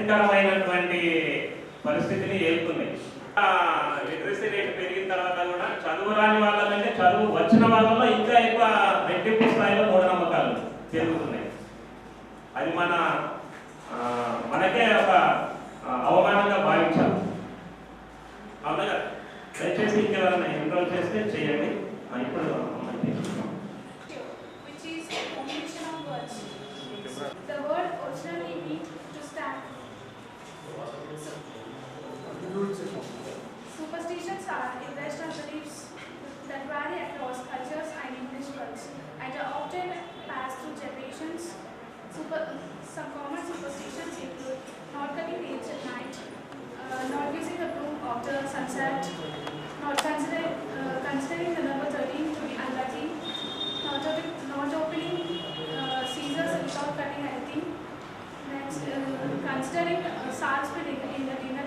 ఇబ్బందికరమైనటువంటి పరిస్థితిని ఎదుర్కొన్నాయి. Literacy rate పెరిగిన తర్వాత కూడా చదువు రాని వాళ్ళకంటే చదువు వచ్చిన వాళ్ళలో ఇంకా ఎక్కువ రెట్టింపు స్థాయిలో మూఢనమ్మకాలు పెరుగుతున్నాయి. అది మనకే ఒక అవమానంగా భావించాలి. అవునా? దయచేసి ఇంకెవరైనా ఎన్రోల్ చేస్తే చేయండి. ఇప్పుడు the word originally means to stand. Superstitions are irrational beliefs that vary across cultures and individuals and are often passed through generations. Some common superstitions include not cutting nails at night, not using a broom after sunset, not considering the number 13 to be unlucky, not opening scissors without cutting anything. Next, considering salt spilling in the dinner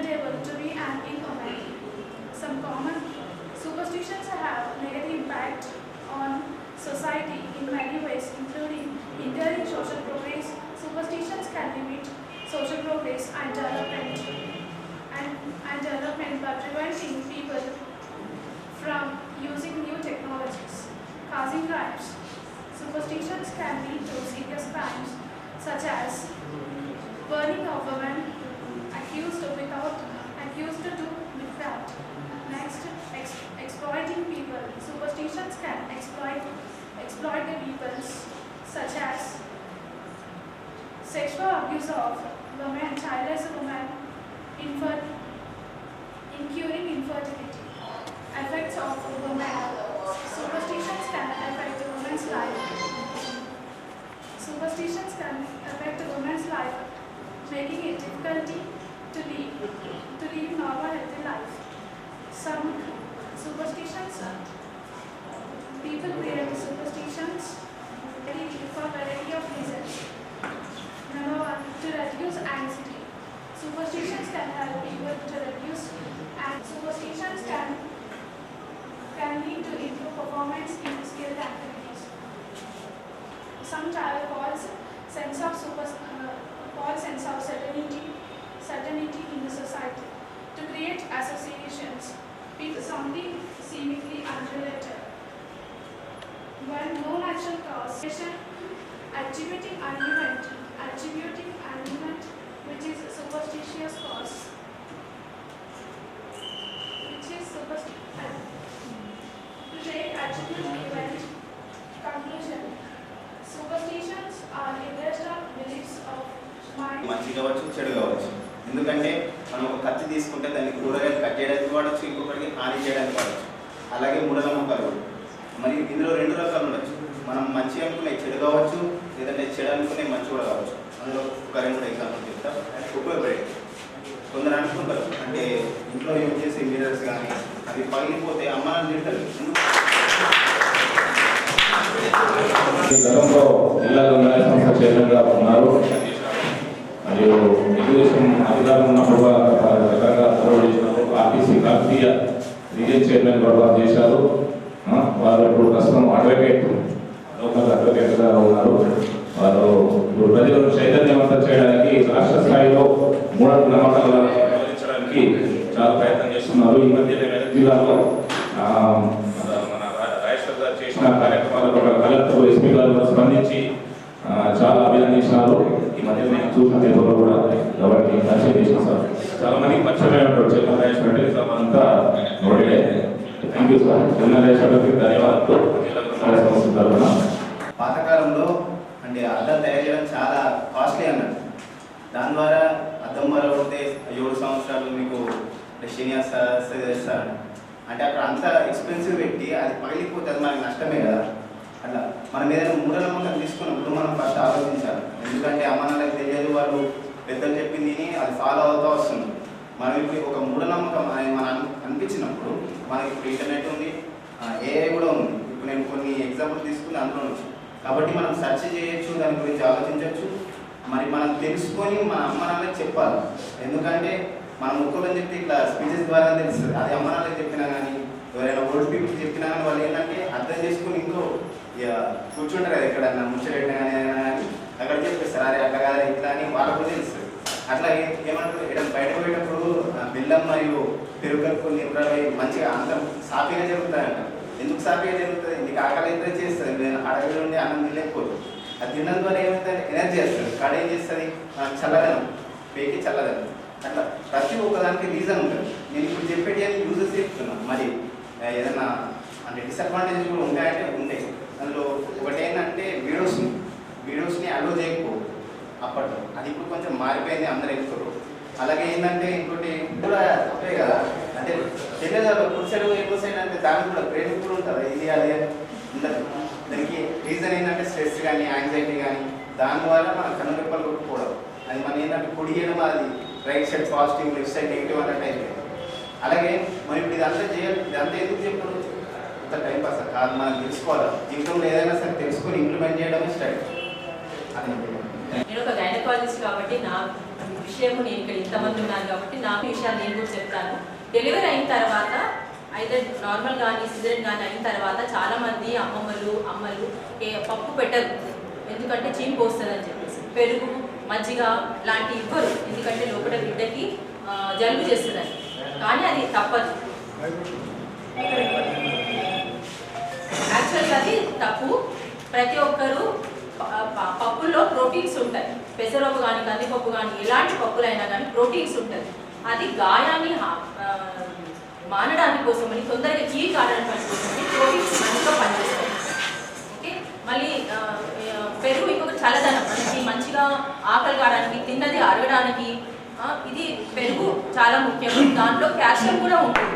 table to be an ill omen. Some common superstitions have negative impact on society in many ways, including hindering social progress. Superstitions can limit social progress and development by preventing people from using new technologies, causing crimes. Superstitions can lead to serious crimes such as burning of women accused to witchcraft. Next, exploiting people. Superstitions can exploit the peoples such as sexual abuse of women, childless women, incurring infertility. Effects of women. Superstitions can affect a woman's life. Superstitions can affect a woman's life, making it difficult to live normal healthy life. Some superstitions, people create superstitions for a variety of reasons. Number one, to reduce anxiety. Superstitions can help people to reduce, and superstitions can lead to improve performance in skilled activities. Some travel false sense of certainty in the society. To create associations with something seemingly unrelated. When no natural cause, attributing an event which is a superstitious cause, to take attribute event. Conclusion. Superstitions are irrational beliefs of mind. మంచి కావచ్చు, చెడు కావచ్చు. ఎందుకంటే మనం ఒక కత్తి తీసుకుంటే దాన్ని కూరగాయలు కట్ చేయడానికి వాడచ్చు, ఇంకొకటికి హాని చేయడానికి వాడచ్చు. అలాగే మూఢనమ్మకాలు మరి ఇందులో రెండు రకాలు ఉండొచ్చు. మనం మంచి అనుకునే చెడు కావచ్చు, లేదంటే చెడు అనుకునే మంచి కూడా కావచ్చు. అందులో ఒక రెండు ఎగ్జాంపుల్ చెప్తా. ఉపయోగపడేది కొందరు అనుకుంటారు, అంటే ఇంట్లో యూజ్ చేసే మిరర్స్ కానీ అవి పగిలిపోతే అమ్మాయిని తింటారు. గతంలో జిల్లా గ్రంథాలయ సంస్థ చైర్మన్గా ఉన్నారు. మరియు తెలుగుదేశం అధికారం ఉన్నప్పుడు రకంగా అమలు చేసినారు. ఆర్టీసీ కాకతీయ రీజియన్ చైర్మన్ కూడా చేశారు. వారు ఇప్పుడు ప్రస్తుతం లోకల్ అడ్వకేట్గా ఉన్నారు. వారు ఇప్పుడు ప్రజలను చైతన్యవంతం చేయడానికి రాష్ట్ర స్థాయిలో మూఢ నమ్మకాలను నిర్వహించడానికి చాలా ప్రయత్నం చేస్తున్నారు. ఈ మధ్య జిల్లాలో మన రాజేశ్వర్ గారు చేసిన కార్యక్రమాలకు కలెక్టర్ ఎస్పీ గారు స్పందించి చాలా అభినందించినారు. ఈ మధ్య నేను చూసిన పేపర్లో కూడా కాబట్టి పరిచయం చేసిన సార్ చాలా మందికి పరిచయమైనటువంటి చెన్నరాజేశ్వర అంతా నోడే. Thank you sir. చెన్నరాజేశ్వరికి ధన్యవాదాలు. పాతకాలంలో అంటే అద్దం తయారు చేయడం చాలా కాస్ట్లీ అన్నట్టు. దాని ద్వారా అద్దం ద్వారా కొడితే 7 సంవత్సరాలు మీకు చేస్తారు. అంటే అక్కడ అంత ఎక్స్పెన్సివ్ పెట్టి అది పగిలిపోతే అది మనకి నష్టమే కదా. అట్లా మనం ఏదైనా మూఢనమ్మకం తీసుకున్నప్పుడు మనం ఫస్ట్ ఆలోచించాలి. ఎందుకంటే అమ్మానాలకు తెలియదు, వాళ్ళు పెద్దలు చెప్పింది అది ఫాలో అవుతూ వస్తుంది. మనం ఇప్పుడు ఒక మూఢనమ్మకం అని మనం అనిపించినప్పుడు మనకి ఇప్పుడు ఇంటర్నెట్ ఉంది, ఏఐ కూడా ఉంది. ఇప్పుడు నేను కొన్ని ఎగ్జాంపుల్ తీసుకుని అందులో నుంచి కాబట్టి మనం సెర్చ్ చేయొచ్చు, దాని గురించి ఆలోచించవచ్చు. మరి మనం తెలుసుకొని మన అమ్మానాలకు చెప్పాలి. ఎందుకంటే మనం ఒక్కరని చెప్తే ఇట్లా స్పీచెస్ ద్వారా తెలుస్తుంది. అది అమ్మానాలకు చెప్పినా కానీ ఎవరైనా ఓల్డ్ పీపుల్ చెప్పినా కానీ వాళ్ళు ఏంటంటే అర్థం చేసుకుని ఇంకో కూర్చుంటారు కదా, ఎక్కడన్నా ముచ్చటైనా కానీ అక్కడ చెప్పేస్తారు, అరే అట్లా కాదు ఇట్లా అని వాళ్ళకు అట్లా ఏమంటారు ఏదైనా బయట పోయేటప్పుడు బెల్లం మరియు పెరుగు కలుపుకొని మంచిగా అంతం సాఫీగా జరుగుతాయంట. ఎందుకు సాఫీగా జరుగుతుంది? నీకు ఆకలి అయితే చేస్తుంది, నేను అడవిలో ఉండి అన్నం తినలేకపోదు. అది తినడం ద్వారా ఏమవుతుంది? ఎనర్జీ వస్తుంది. కాడ ఏం చేస్తుంది? చల్లదనం, పేకి చల్లదనం. అట్లా ప్రతి ఒక్కదానికి రీజన్ ఉంటుంది. నేను ఇప్పుడు చెప్పేటి అని యూజెస్ చెప్తున్నాను. మరి ఏదైనా అంటే డిసడ్వాంటేజెస్ కూడా ఉంటాయంటే ఉంటాయి. అందులో ఒకటి ఏంటంటే వీడియోస్ని అలో చేయకపోదు అప్పట్లో. అది ఇప్పుడు కొంచెం మారిపోయింది, అందరూ ఎక్కుతారు. అలాగే ఏంటంటే ఇంకోటి కూడా తప్పే కదా, అంటే తెలియదు కుడి సైడ్ ఎక్కువ సైడ్ అంటే దానికి కూడా బ్రెయిన్ కూడా ఉంటుంది. ఇది అదే ఉండదు. దానికి రీజన్ ఏంటంటే స్ట్రెస్ కానీ యాంగ్జైటీ కానీ, దానివల్ల మన కన్నురెప్పలు కొట్టుకోవడం. అది మన ఏంటంటే కుడి చేయడం, అది right side positive, left side negative అన్నట్టు అయిపోయింది. అలాగే మనం ఇప్పుడు ఇదంతా చేయాలి, ఇదంతా ఎందుకు చెప్తున్నాం? ఇంత టైం పాస్ కాదు, మనం తెలుసుకోవాలి. జీవితంలో ఏదైనా సరే తెలుసుకొని ఇంప్లిమెంట్ చేయడమే స్టైల్. అది నేను ఒక గైనకాలజిస్ట్ కాబట్టి నా విషయం, నేను ఇక్కడ ఇంతమంది ఉన్నాను కాబట్టి నా విషయాలు నేను కూడా చెప్తాను. డెలివరీ అయిన తర్వాత అయితే నార్మల్ కానీ సిజరీన్ కానీ అయిన తర్వాత చాలామంది అమ్మలు పప్పు పెట్టరు, ఎందుకంటే చీమ్ పోస్తుందని చెప్పేసి. పెరుగు, మజ్జిగ లాంటివి ఇవ్వరు, ఎందుకంటే లోపల బిడ్డకి జలుబు చేస్తుందని. కానీ అది తప్పదు, యాక్చువల్గా అది తప్పు. ప్రతి ఒక్కరూ పప్పుల్లో ప్రోటీన్స్ ఉంటాయి. పెసరపప్పు కానీ కందిపప్పు కానీ ఎలాంటి పప్పులైనా కానీ ప్రోటీన్స్ ఉంటుంది. అది గాయాన్ని మానడానికి కోసమని, తొందరగా హీల్ కావడానికి కోసమని ప్రోటీన్స్ మంచిగా పనిచేస్తాయి. ఓకే, మళ్ళీ పెరుగు ఇంకొకటి చల్లదనం, మనకి మంచిగా ఆకలి కావడానికి, తిన్నది అరగడానికి ఇది పెరుగు చాలా ముఖ్యం. దాంట్లో కాల్షియం కూడా ఉంటుంది.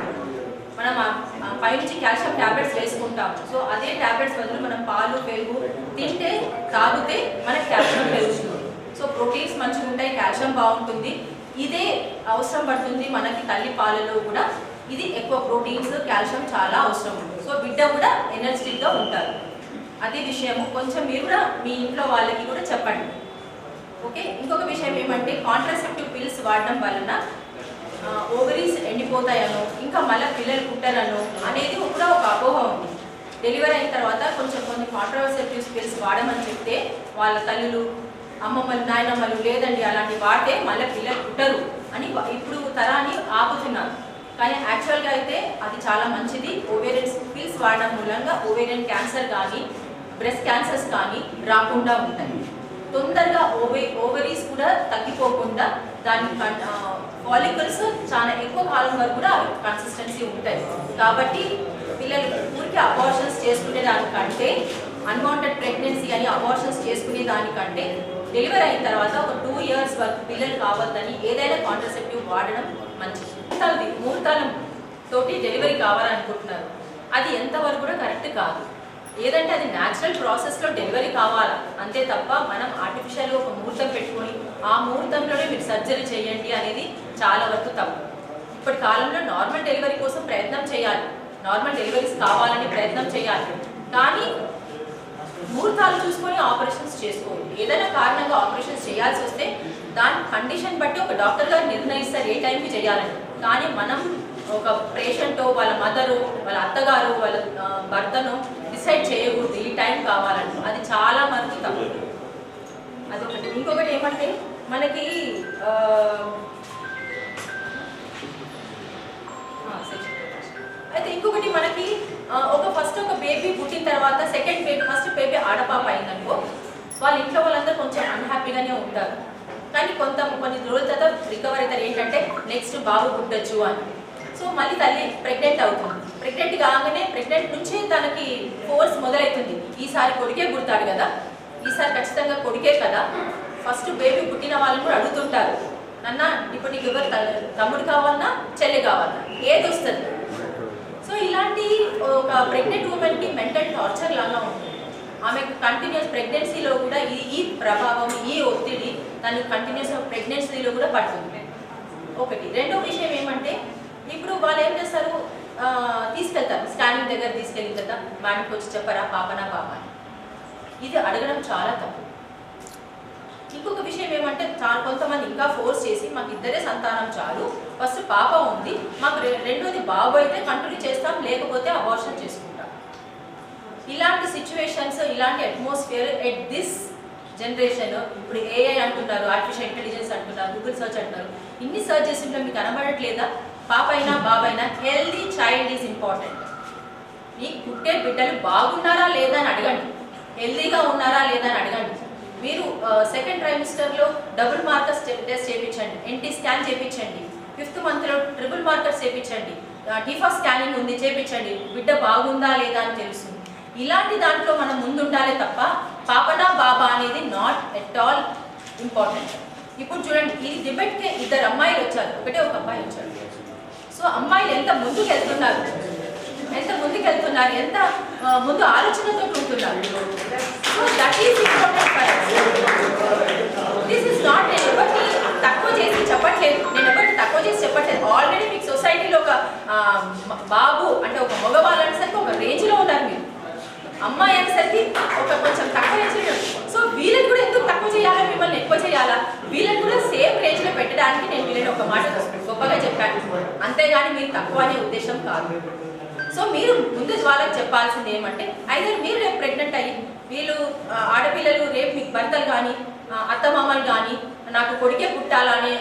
మనం పైనుంచి కాల్షియం ట్యాబ్లెట్స్ వేసుకుంటాం. సో అదే ట్యాబ్లెట్స్ బదులు మనం పాలు, పెరుగు తింటే, తాగితే మనకి కాల్షియం పెరుగుతుంది. సో ప్రోటీన్స్ మంచిగా ఉంటాయి, కాల్షియం బాగుంటుంది. ఇదే అవసరం పడుతుంది మనకి తల్లి పాలలో కూడా. ఇది ఎక్కువ ప్రోటీన్స్, కాల్షియం చాలా అవసరం ఉంటుంది. సో బిడ్డ కూడా ఎనర్జెటిక్గా ఉంటారు. అదే విషయము కొంచెం మీరు కూడా మీ ఇంట్లో వాళ్ళకి కూడా చెప్పండి. ఓకే, ఇంకొక విషయం ఏమంటే కాంట్రాసెప్టివ్ పిల్స్ వాడడం వలన ఓవరీస్ ఎండిపోతాయనో, ఇంకా మళ్ళీ పిల్లలు పుట్టారనో అనేది కూడా ఒక అపోహ ఉంది. డెలివరీ అయిన తర్వాత కొన్ని కాంట్రాసెప్టివ్ పిల్స్ వాడమని చెప్తే వాళ్ళ తల్లులు, అమ్మమ్మలు, నాయనమ్మలు లేదండి అలాంటి వాడితే మళ్ళీ పిల్లలు పుట్టరు అని ఇప్పుడు తరాన్ని ఆపుతున్నారు. కానీ యాక్చువల్గా అయితే అది చాలా మంచిది. ఓవేరియన్ పిల్స్ వాడడం మూలంగా ఓవేరియన్ క్యాన్సర్ కానీ బ్రెస్ట్ క్యాన్సర్స్ కానీ రాకుండా ఉంటాయి. తొందరగా ఓవరీస్ కూడా తగ్గిపోకుండా దాని ఫాలికల్స్ చాలా ఎక్కువ కాలం వరకు కూడా కన్సిస్టెన్సీ ఉంటాయి. కాబట్టి పిల్లలు ఊరికి అబార్షన్స్ చేసుకునే దానికంటే, అన్వాంటెడ్ ప్రెగ్నెన్సీ అని అబార్షన్స్ చేసుకునే దానికంటే డెలివరీ అయిన తర్వాత ఒక 2 years వరకు పిల్లలు కావద్దని ఏదైనా కాంట్రాసెప్టివ్ వాడడం మంచిది. ముహూర్తాల తోటి డెలివరీ కావాలనుకుంటున్నారు, అది ఎంతవరకు కూడా కరెక్ట్ కాదు. ఏదంటే అది న్యాచురల్ ప్రాసెస్లో డెలివరీ కావాలా, అంతే తప్ప మనం ఆర్టిఫిషియల్గా ఒక ముహూర్తం పెట్టుకొని ఆ ముహూర్తంలోనే మీరు సర్జరీ చేయండి అనేది చాలా వరకు తప్పు. ఇప్పటి కాలంలో నార్మల్ డెలివరీ కోసం ప్రయత్నం చేయాలి, నార్మల్ డెలివరీస్ కావాలని ప్రయత్నం చేయాలి. కానీ ముహూర్తాలు చూసుకొని ఆపరేషన్స్ చేసుకోవాలి. ఏదైనా కారణంగా ఆపరేషన్స్ చేయాల్సి వస్తే దాని కండిషన్ బట్టి ఒక డాక్టర్ గారు నిర్ణయిస్తారు ఏ టైంకి చేయాలని. కానీ మనం ఒక పేషెంటో, వాళ్ళ మదరు, వాళ్ళ అత్తగారు, వాళ్ళ భర్తను డిసైడ్ చేయకూడదు ఈ టైం కావాలని. అది చాలా వరకు తప్పు. అదొకటి. ఇంకొకటి ఏమంటే మనకి అయితే ఇంకొకటి మనకి ఫస్ట్ ఒక బేబీ పుట్టిన తర్వాత సెకండ్ బేబీ, ఫస్ట్ బేబీ ఆడపాప అయిందనుకో వాళ్ళ ఇంట్లో వాళ్ళందరూ కొంచెం అన్హ్యాపీగానే ఉంటారు. కానీ కొన్ని రోజుల తర్వాత రికవర్ అవుతారు. ఏంటంటే నెక్స్ట్ బాబు పుట్టచ్చు అని. సో మళ్ళీ తల్లి ప్రెగ్నెంట్ అవుతుంది. ప్రెగ్నెంట్ కాగానే ప్రెగ్నెంట్ నుంచి తనకి ఫోర్స్ మొదలవుతుంది. ఈసారి కొడుకే పుడతాడు కదా, ఈసారి ఖచ్చితంగా కొడుకే కదా. ఫస్ట్ బేబీ పుట్టిన వాళ్ళని కూడా అడుగుతుంటారు, నాన్న ఇప్పుడు నీకు ఎవరు తమ్ముడు కావాలన్నా చెల్లి కావాలన్నా ఏది వస్తుంది. సో ఇలాంటి ఒక ప్రెగ్నెంట్ ఉమెన్కి మెంటల్ టార్చర్ లాగా ఉంటుంది. ఆమెకు కంటిన్యూస్ ప్రెగ్నెన్సీలో కూడా ఈ ప్రభావం, ఈ ఒత్తిడి దాన్ని కంటిన్యూస్ ప్రెగ్నెన్సీలో కూడా పడుతుంది. ఒకటి. రెండో విషయం ఏమంటే ఇప్పుడు వాళ్ళు ఏం చేస్తారు, తీసుకెళ్తారు స్కానింగ్ దగ్గర తీసుకెళ్ళిన తర్వాత మేడంకి వచ్చి చెప్పరా పాపనా పాప అని. ఇది అడగడం చాలా తప్పు. ఇంకొక విషయం ఏమంటే కొంతమంది ఇంకా ఫోర్స్ చేసి మాకు ఇద్దరే సంతానం చాలు, ఫస్ట్ పాప ఉంది, మాకు రెండోది బాబు అయితే కంటిన్యూ చేస్తాం, లేకపోతే అబార్షన్ చేసుకుంటాం. ఇలాంటి సిచ్యువేషన్స్, ఇలాంటి అట్మాస్ఫియర్ ఎట్ దిస్ జనరేషన్ ఇప్పుడు ఏఐ అంటున్నారు, ఆర్టిఫిషియల్ ఇంటెలిజెన్స్ అంటున్నారు, గూగుల్ సర్చ్ అంటున్నారు. ఇన్ని సర్చ్ చేస్తుంటే మీకు కనబడట్లేదా? పాప అయినా బాబైనా హెల్దీ చైల్డ్ ఈజ్ ఇంపార్టెంట్. మీ పుట్టే బిడ్డలు బాగున్నారా లేదా అని అడగండి, హెల్దీగా ఉన్నారా లేదా అని అడగండి. మీరు సెకండ్ ట్రైమిస్టర్లో డబుల్ మార్కర్స్ టెస్ట్ చేయించండి, ఎన్టీ స్కాన్ చేయించండి, 5th మంత్లో ట్రిపుల్ మార్కర్స్ చేయించండి, టీఫా స్కానింగ్ ఉంది చేయించండి, బిడ్డ బాగుందా లేదా అని తెలుస్తుంది. ఇలాంటి దాంట్లో మనం ముందుండాలి తప్ప పాపనా బాబా అనేది నాట్ ఎట్ ఆల్ ఇంపార్టెంట్. ఇప్పుడు చూడండి, ఈ డిబేట్కి 2 అమ్మాయిలు వచ్చారు, ఒకటే ఒక అబ్బాయి వచ్చాడు. సో అమ్మాయిలు ఎంత ముందుకు వెళ్తున్నారు, ఎంత ముందు ఆలోచనతో ఉంటున్నారు. So that is important. This is not నేను ఎవరికి తక్కువ చేసి చెప్పట్లేదు, ఆల్రెడీ మీకు సొసైటీలో ఒక బాబు అంటే ఒక మగవాళ్ళు అనేసరికి ఒక రేంజ్లో ఉన్నారు, మీరు అమ్మాయి అనేసరికి ఒక కొంచెం తక్కువ రేంజ్లో. సో వీళ్ళని కూడా ఎందుకు తక్కువ చేయాలా, మిమ్మల్ని ఎక్కువ చేయాలా? వీళ్ళని కూడా సేమ్ రేంజ్లో పెట్టడానికి నేను వీళ్ళని ఒక మాట గొప్పగా చెప్పాను, అంతేగాని మీరు తక్కువ అనే ఉద్దేశం కాదు. సో మీరు ముందు వాళ్ళకి చెప్పాల్సింది ఏమంటే, ఐదర్ మీరు రేపు ప్రెగ్నెంట్ అయ్యి వీళ్ళు ఆడపిల్లలు రేపు మీకు భర్తలు కానీ అత్తమామలు కానీ నాకు కొడుకే పుట్టాలనే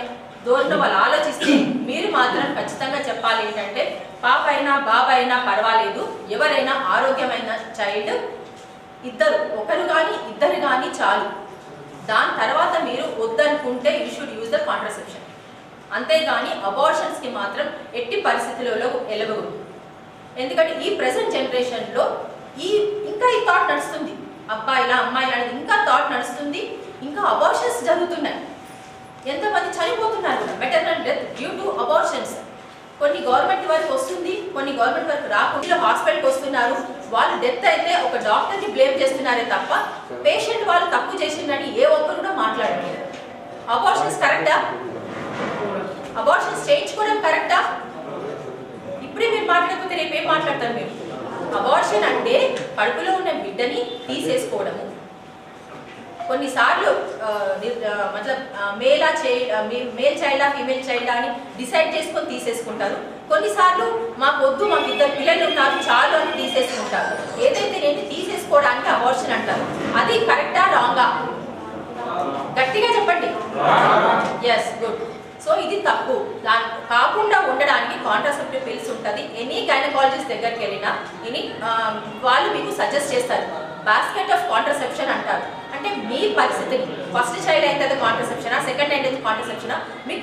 ధోరణి వాళ్ళు ఆలోచిస్తే మీరు మాత్రం ఖచ్చితంగా చెప్పాలి ఏంటంటే, పాప అయినా బాబా అయినా పర్వాలేదు, ఎవరైనా ఆరోగ్యమైన చైల్డ్ ఇద్దరు, ఒకరు కానీ ఇద్దరు కానీ చాలు. దాని తర్వాత మీరు వద్దనుకుంటే you should use the contraception, అంతేగాని అబార్షన్స్కి మాత్రం ఎట్టి పరిస్థితులలో వెళ్ళకూడదు. ఎందుకంటే ఈ ప్రెసెంట్ జనరేషన్లో ఇంకా ఈ థాట్ నడుస్తుంది, అబ్బాయిలా అమ్మాయిలా అనేది ఇంకా థాట్ నడుస్తుంది, ఇంకా అబార్షన్స్ జరుగుతున్నాయి. ఎంతమంది చనిపోతున్నారు maternal death due to abortions. కొన్ని గవర్నమెంట్ వరకు వస్తుంది, కొన్ని గవర్నమెంట్ వరకు రాకుండా హాస్పిటల్కి వస్తున్నారు. వాళ్ళు డెత్ అయితే ఒక డాక్టర్ని బ్లేమ్ చేస్తున్నారే తప్ప పేషెంట్ వాళ్ళు తప్పు చేసిందని ఏ ఒక్కరు కూడా మాట్లాడలేదు. అబార్షన్స్ కరెక్టా? అబార్షన్స్ చేయించుకోవడం కరెక్టా? ఇప్పుడే మీరు మాట్లాడకపోతే రేపు ఏం మాట్లాడతారు మీరు? అబార్షన్ అంటే కడుపులో ఉన్న బిడ్డని తీసేసుకోవడము. కొన్నిసార్లు మేల్ చైల్డా ఫీమేల్ చైల్డా అని డిసైడ్ చేసుకొని తీసేసుకుంటారు. కొన్నిసార్లు మాకు వద్దు, మాకు 2 పిల్లలు ఉన్నారు చాలు అని తీసేసుకుంటారు. ఏదైతే నేను తీసేసుకోవడానికి అబార్షన్ అంటారు, అది కరెక్టా రాంగా? గట్టిగా చెప్పండి. Yes, good. సో ఇది తప్పు. కాకుండా ఉండడానికి కాంట్రాసెప్టివ్ పిల్స్ ఉంటుంది. ఎనీ గైనకాలజిస్ట్ దగ్గరికి వెళ్ళినా వాళ్ళు మీకు సజెస్ట్ చేస్తారు. బాస్కెట్ ఆఫ్ కాంట్రసెప్షన్ అంటారు. అంటే మీ పరిస్థితిని, ఫస్ట్ చైల్డ్ అయితే కాంట్రసెప్షనా, సెకండ్ అయితే కాంట్రసెప్షనా, మీకు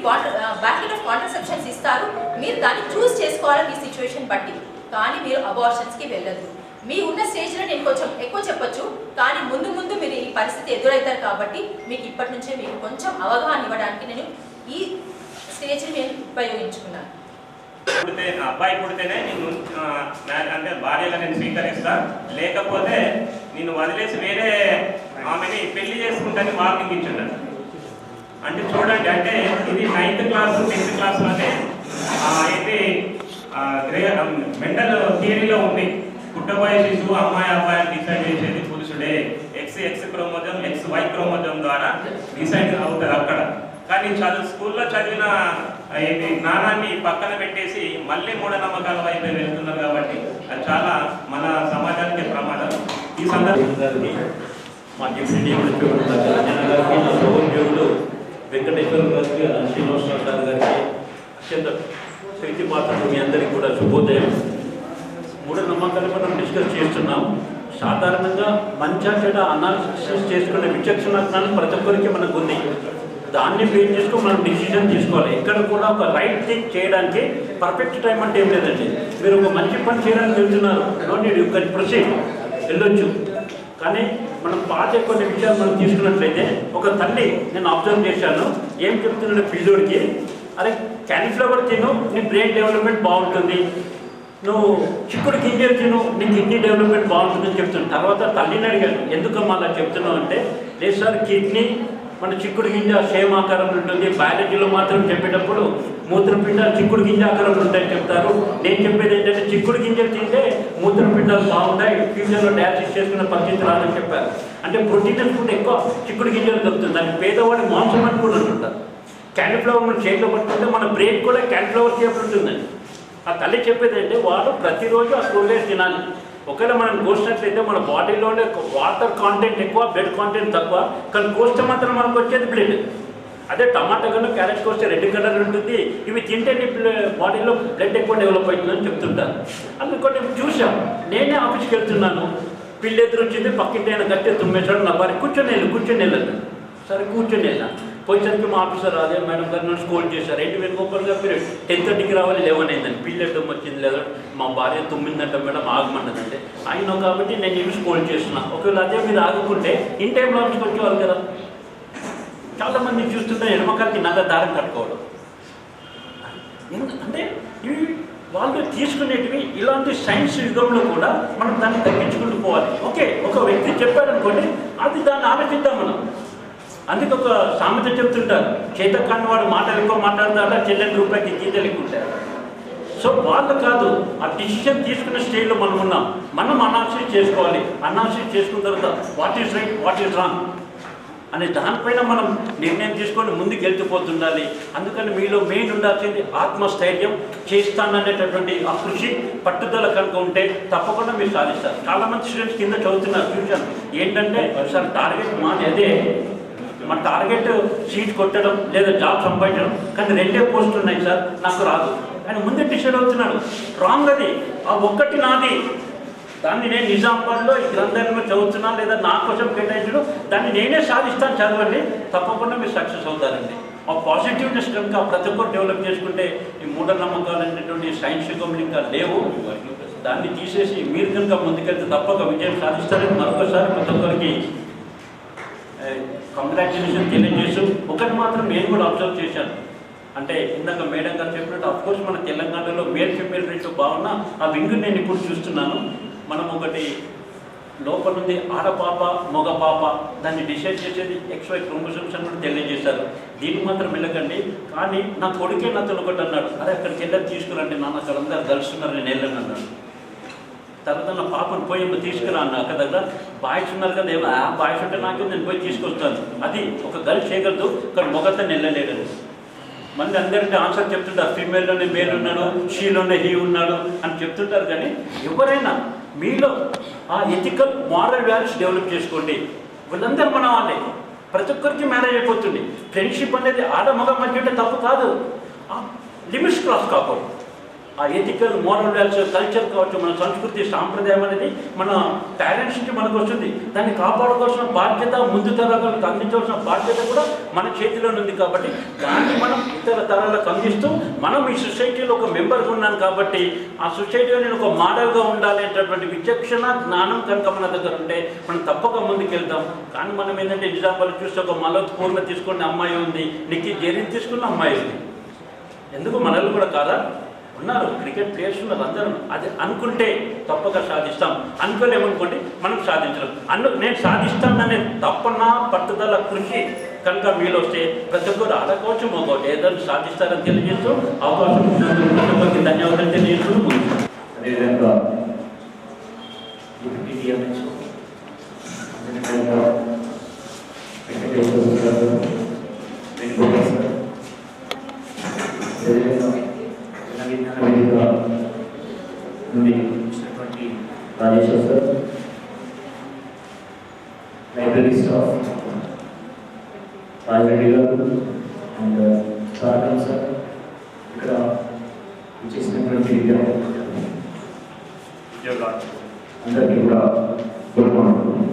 బాస్కెట్ ఆఫ్ కాంట్రసెప్షన్స్ ఇస్తారు. మీరు దాన్ని చూస్ చేసుకోవాలి మీ సిచ్యువేషన్ బట్టి. కానీ మీరు అబార్షన్స్కి వెళ్ళదు. మీ ఉన్న స్టేజ్లో నేను కొంచెం ఎక్కువ చెప్పొచ్చు, కానీ ముందు ముందు మీరు ఈ పరిస్థితి ఎదురవుతారు కాబట్టి మీకు ఇప్పటి నుంచే మీకు కొంచెం అవగాహన ఇవ్వడానికి నేను ఈ స్టేజ్ని నేను ఉపయోగించుకున్నాను. అబ్బాయి పుడితేనే నేను అంటే భార్యగా నేను స్వీకరిస్తా, లేకపోతే నేను వదిలేసి వేరే ఆమెని పెళ్లి చేసుకుంటాను వార్నింగ్ ఇచ్చుంటాను. అంటే చూడండి, అంటే ఇది 9th క్లాస్ 10th క్లాస్లోనే అయితే మెంటల్ థియరీలో ఉంది. పుట్టబోయే శిశువు అమ్మాయి అబ్బాయిని డిసైడ్ చేసేది పురుషుడే. XX క్రోమోజోమ్ XY క్రోమోజోమ్ ద్వారా డిసైడ్ అవుతుంది అక్కడ. కానీ స్కూల్లో చదివిన జ్ఞానాన్ని పక్కన పెట్టేసి మళ్ళీ మూఢనమ్మకాల వైపు వెళ్తున్నారు కాబట్టి అది చాలా మన సమాజానికి ప్రమాదం. ఈ సందర్భంగా మా డిప్యూటీ సహోద్యోగులు వెంకటేశ్వర గారికి, శ్రీనివాసరావు సార్ గారికి అత్యంత ప్రీతి మాత్రం మీ అందరికీ కూడా శుభోదయం. మూఢనమ్మకాలు మనం డిస్కస్ చేస్తున్నాం. సాధారణంగా మంచి చెడ అనాలిసిస్ చేసుకునే విచక్షణ జ్ఞానం ప్రతి ఒక్కరికి మనకు ఉంది. దాన్ని బేస్ చేసుకుని మనం డిసిజన్ తీసుకోవాలి. ఎక్కడ కూడా ఒక రైట్ థింగ్ చేయడానికి పర్ఫెక్ట్ టైం అంటే ఏం లేదండి. మీరు ఒక మంచి పని చేయడానికి వెళ్తున్నారు, యూ కెన్ ప్రొసీడ్, వెళ్ళొచ్చు. కానీ మనం పాత కొన్ని విషయాలు మనం తీసుకున్నట్లయితే, ఒక తల్లి నేను అబ్జర్వ్ చేశాను, ఏం చెప్తున్నాడు పిల్లోడికి, అరే క్యాలీఫ్లవర్ తిను, నీ బ్రెయిన్ డెవలప్మెంట్ బాగుంటుంది, నువ్వు చిక్కుడు గింజలు తిను, నీ కిడ్నీ డెవలప్మెంట్ బాగుంటుందని చెప్తున్నాను. తర్వాత తల్లిని అడిగాను, ఎందుకమ్మా అలా చెప్తున్నావు అంటే, లేదు సార్ కిడ్నీ మన చిక్కుడు గింజ సేమ్ ఆకారంలో ఉంటుంది, బయాలజీలో మాత్రం చెప్పేటప్పుడు మూత్రపిండాలు చిక్కుడు గింజ ఆకారంలో ఉంటాయని చెప్తారు. నేను చెప్పేది ఏంటంటే చిక్కుడు గింజలు తింటే మూత్రపిండాలు బాగుంటాయి, ఫ్యూచర్లో డయాలసిస్ చేసుకునే పరిస్థితి రాదని చెప్పారు. అంటే ప్రోటీన్ ఫుడ్ ఎక్కువ చిక్కుడు గింజలు దొరుకుతుంది. దాన్ని పేదవాడి మాంసం అని కూడా అంటుంటారు. క్యాలీఫ్లవర్ మన చేతిలో పట్టుకుంటే మన బ్రెయిన్ కూడా క్యాలీఫ్లవర్ షేప్ ఉంటుందండి. ఆ తల్లి చెప్పేది అంటే వాడు ప్రతిరోజు ఆ కూరగాయలు తినాలి. ఒకవేళ మనం కోసినట్లయితే మన బాడీలోనే వాటర్ కాంటెంట్ ఎక్కువ, బ్లడ్ కాంటెంట్ తక్కువ, కానీ కోస్తే మాత్రం మనకు వచ్చేది బ్లడ్. అదే టమాటా కన్నా క్యారెట్ కోస్తే రెడ్ కలర్ ఉంటుంది. ఇవి తింటే బాడీలో బ్లడ్ ఎక్కువ డెవలప్ అవుతుందని చెప్తుంటారు. అందుకు కొన్ని చూసాం. నేనే ఆఫీస్కి వెళ్తున్నాను, పిల్లి ఎదురు వచ్చింది, పక్కింటి ఆయన గట్టి తుమ్మేశాడు, నా భార్య కూర్చొని వెళ్ళాను. సరే కూర్చొని వెళ్ళాను. పోయేసరికి మా ఆఫీసర్ అదే మేడం గారు నన్ను స్కోల్ చేశారు. ఏంటి వేణుగోపాల్ గారు మీరు 10:30కి రావాలి, 11 అయిందని. పిల్లి ఎడ్డం వచ్చింది లేదా, మా భార్య తుమ్మిందంట మేడం, ఆగమన్నదంటే ఆయన కాబట్టి నేను ఇవి స్కోల్ చేస్తున్నా. ఒకవేళ అదే మీరు ఆగుకుంటే ఇన్ టైంలో ఆఫీస్కి వచ్చేవాళ్ళు కదా. చాలామంది చూస్తుంటే ఎడమకాలకి నల్ల దారం కట్టుకోవడం. అంటే ఇవి వాళ్ళు తీసుకునేటివి ఇలాంటి సైన్స్ యుగంలో కూడా మనం దాన్ని తగ్గించుకుంటూ పోవాలి. ఓకే, ఒక వ్యక్తి చెప్పారనుకోండి, అది దాన్ని ఆలోచిద్దాం మనం. అందుకే ఒక సామెత చెప్తుంటారు, చేత కానివాడు మాటలు ఎక్కువ మాట్లాడతారా, చెల్లెని రూపాయికి గీతలు ఎక్కువ ఉంటారు. సో వాళ్ళు కాదు, ఆ డిసిషన్ తీసుకునే స్టేజ్లో మనం ఉన్నాం. మనం అనాలిసిస్ చేసుకోవాలి. అనాలిసిస్ చేసుకున్న తర్వాత what is right, what is wrong అనే దానిపైన మనం నిర్ణయం తీసుకొని ముందుకు వెళ్తుపోతుండాలి. అందుకని మీలో మెయిన్ ఉండాల్సింది ఆత్మస్థైర్యం, చేస్తాననేటటువంటి ఆ కృషి, పట్టుదల కనుక ఉంటే తప్పకుండా మీరు సాధిస్తారు. చాలామంది స్టూడెంట్స్ కింద చదువుతున్నారు, చూశాను. ఏంటంటే సార్ టార్గెట్ మాది అదే, మా టార్గెట్ సీట్ కొట్టడం లేదా జాబ్ సంపాదించడం, కానీ 2 పోస్టులు ఉన్నాయి సార్, నాకు రాదు. ఆయన ముందే డిసైడ్ అవుతున్నాడు. రాంగ్ అది. ఆ ఒక్కటి నాది, దాన్ని నేను నిజామాబాద్లో ఈ గ్రంథాలలో చదువుతున్నాను లేదా నా కోసం కేటాయించడం, దాన్ని నేనే సాధిస్తాను, చదవండి, తప్పకుండా మీరు సక్సెస్ అవుతారండి. ఆ పాజిటివ్నెస్ కనుక ప్రతి ఒక్కరు డెవలప్ చేసుకుంటే ఈ మూఢనమ్మకాలు అనేటువంటి సైన్స్ యుగంలో ఇంకా లేవు. దాన్ని తీసేసి మీరు కనుక ముందుకెళ్తే తప్పక విజయం సాధిస్తారని మరొకసారి ప్రతి ఒక్కరికి కంగ్రాచులేషన్ తెలియజేస్తూ, ఒకటి మాత్రం నేను కూడా అబ్జర్వ్ చేశాను. అంటే ఇందాక మేడం గారు చెప్పినట్టు అఫ్కోర్స్ మన తెలంగాణలో మేల్ ఫీమేల్ రేషియో బాగున్నా ఆ వింగ్ నేను ఇప్పుడు చూస్తున్నాను. మనం ఒకటి లోపల ఉంది ఆడపాప మగ పాప, దాన్ని డిసైడ్ చేసేది XY క్రోమోసోమ్స్ అని కూడా తెలియజేశారు. దీనికి మాత్రం వెళ్ళకండి. కానీ నా కొడుకే నాతో ఒకటి అన్నాడు, అరే అక్కడికి వెళ్ళి తీసుకురండి నాన్న, అక్కడ అందరు కలుస్తున్నారు, నేను వెళ్ళను అన్నాడు. తర్వాత నా పాపను పోయి తీసుకురా అన్న, అక్కడ దగ్గర బాయ్స్ ఉన్నారు కదా, బాయ్స్ ఉంటే నాకు నేను పోయి తీసుకొస్తాను. అది ఒక గర్ల్ చేయగలదు, ఇక్కడ మొగతను వెళ్ళలేడు. మళ్ళీ అందరికీ ఆన్సర్ చెప్తుంటారు, ఫీమేల్లోనే మేల్ ఉన్నాడు, షీలోనే హీ ఉన్నాడు అని చెప్తుంటారు. కానీ ఎవరైనా మీలో ఆ ఎథికల్ మారల్ వాల్యూస్ డెవలప్ చేసుకోండి. వీళ్ళందరూ మన వాళ్ళే, ప్రతి ఒక్కరికి మ్యారేజ్ అయిపోతుంది. ఫ్రెండ్షిప్ అనేది ఆడ మగ మధ్య ఉంటే తప్పు కాదు, లిమిట్స్ క్రాస్ కాకూడదు. ఆ ఎథికల్ మోరల్ వాల్యూస్, కల్చర్ కావచ్చు, మన సంస్కృతి సాంప్రదాయం అనేది మన పేరెంట్స్ నుంచి మనకు వస్తుంది. దాన్ని కాపాడుకోవాల్సిన బాధ్యత, ముందు తరాలకు అందించవలసిన బాధ్యత కూడా మన చేతిలోనే ఉంది. కాబట్టి దాన్ని మనం ఇతర తరాలకు అందిస్తూ మనం ఈ సొసైటీలో ఒక మెంబర్గా ఉన్నాను కాబట్టి ఆ సొసైటీలో నేను ఒక మోడల్గా ఉండాలి అనేటటువంటి విచక్షణ జ్ఞానం కనుక మన దగ్గర ఉంటే మనం తప్పక ముందుకు వెళ్తాం. కానీ మనం ఏంటంటే నిజామాబాద్ చూస్తే ఒక మలోత్ పూర్ణ తీసుకున్న అమ్మాయి ఉంది, నిక్కి జరీన్ తీసుకున్న అమ్మాయి ఉంది. ఎందుకు మనల్ని కూడా కాదా ఉన్నారు, క్రికెట్ ప్లేయర్స్ ఉన్నారు, అందరూ. అది అనుకుంటే తప్పక సాధిస్తాం. అనుకోలేమనుకోండి మనం సాధించలేం. నేను సాధిస్తాననే తప్పన పట్టుదల కృషి కనుక మీలో వస్తే ప్రతి ఒక్కరు ఆడకోవచ్చు మోకోవచ్చు ఏదైనా సాధిస్తారని తెలియజేస్తూ అవకాశం ప్రతి ఒక్కరికి ధన్యవాదాలు తెలియజేస్తూ ముగిస్తాం. అదేవిధంగా నుండి ఇచ్చినటువంటి Rajeshwar sir, library staff Raja Reddy గారు అండ్ సారకం సార్, ఇక్కడ ఇచ్చేసినటువంటి అందరికీ కూడా కోరుకుంటున్నాం.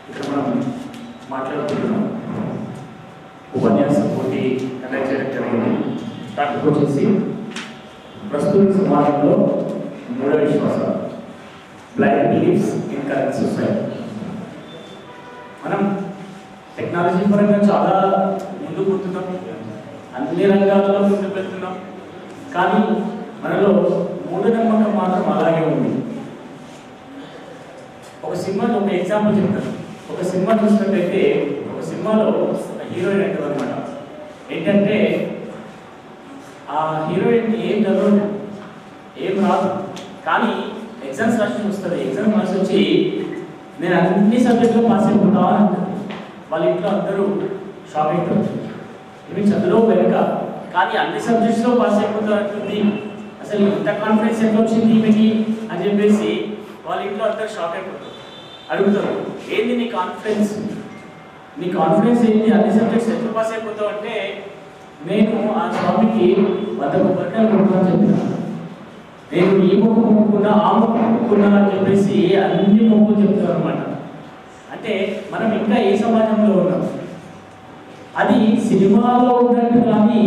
ఇక్కడ మనం మాట్లాడుకుంటున్నాం ఉపన్యాసం పోటీ కండక్ట్ చేయడం జరిగింది. టాపిక్ వచ్చేసి ప్రస్తుత సమాజంలో మూఢ విశ్వాసాలు, blind beliefs in current society. మనం టెక్నాలజీ పరంగా చాలా ముందుకు పోతున్నాం, అన్ని రంగాల్లో ముందుకు వెళ్తున్నాం. కానీ మనలో మూఢనమ్మకం మాత్రం అలాగే ఉంది. ఒక సినిమాలో ఒక ఎగ్జాంపుల్ చెప్తాను. ఒక సినిమా చూసినట్టయితే ఒక సినిమాలో హీరోయిన్ అంటారు అనమాట. ఏంటంటే ఆ హీరోయిన్ ఏం చదవదు, ఏం రాదు, కానీ ఎగ్జామ్స్ రాసి వస్తుంది. ఎగ్జామ్స్ రాసి వచ్చి నేను అన్ని సబ్జెక్టులో పాస్ అయిపోతా అని అంటారు. వాళ్ళ ఇంట్లో అందరూ షాక్ అవుతారు. ఇవి చదువులో వెనుక కానీ అన్ని సబ్జెక్ట్స్లో పాస్ అయిపోతా అంటుంది. అసలు ఇంత కాన్ఫిడెన్స్ ఎట్లా వచ్చింది ఈమెకి అని చెప్పేసి వాళ్ళ ఇంట్లో అందరూ షాక్ అయిపోతారు, అడుగుతారు ఏంది నీ కాన్ఫిడెన్స్, నీ కాన్ఫిడెన్స్ ఏంటి, అన్ని సబ్జెక్ట్స్ ఎట్లా పాస్ అయిపోతావు అంటే నేను ఆ స్వామికి 100 కొబ్బరికాయలు కొట్టుకొని చెప్పిన, నేను ఈ మొక్కు మొక్కుకున్నా ఆ మొక్కు మొక్కుకున్నా అని చెప్పేసి అన్ని మొక్కులు చెప్తారు అనమాట. అంటే మనం ఇంకా ఏ సమాజంలో ఉన్నాం, అది సినిమాలో ఉన్నట్టు కానీ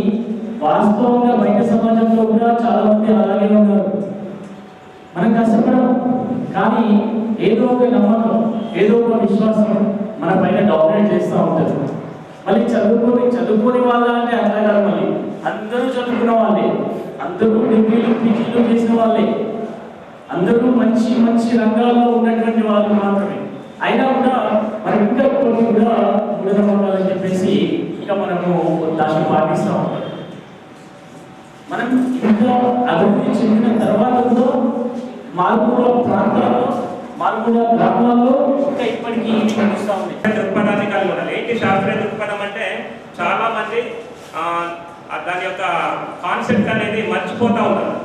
వాస్తవంగా బయట సమాజంలో కూడా చాలా మంది అలాగే ఉన్నారు. మనం కష్టపడం కానీ ఏదో ఒక నమ్మకం, ఏదో ఒక విశ్వాసం మన పైన డామినేట్ చేస్తూ ఉంటుంది. మళ్ళీ చదువుకోని వాళ్ళ అంటే అట్లా కాదు, మళ్ళీ అందరూ చదువుకున్న వాళ్ళే, అందరూ డిగ్రీలు పీజీలు చేసిన వాళ్ళే, అందరూ మంచి మంచి రంగాల్లో ఉన్నటువంటి వాళ్ళు మాత్రమే. అయినా కూడా మనం ఇంకా కొన్ని కూడా మూఢనమ్మకాలని చెప్పేసి ఇంకా మనము దాన్ని పాటిస్తూ ఉంటాం. మనం ఇంకా అభివృద్ధి చెందిన తర్వాత కూడా మారుమూల ప్రాంతాల్లో, మారుమూల గ్రామాల్లో ఇంకా ఇప్పటికీ కనిపిస్తూ ఉంది. దృక్పథాన్ని కలిగి ఉండాలి. ఏంటి శాస్త్రీయ దృక్పథం అంటే చాలా మంది దాని యొక్క కాన్సెప్ట్ అనేది మర్చిపోతూ ఉంటారు.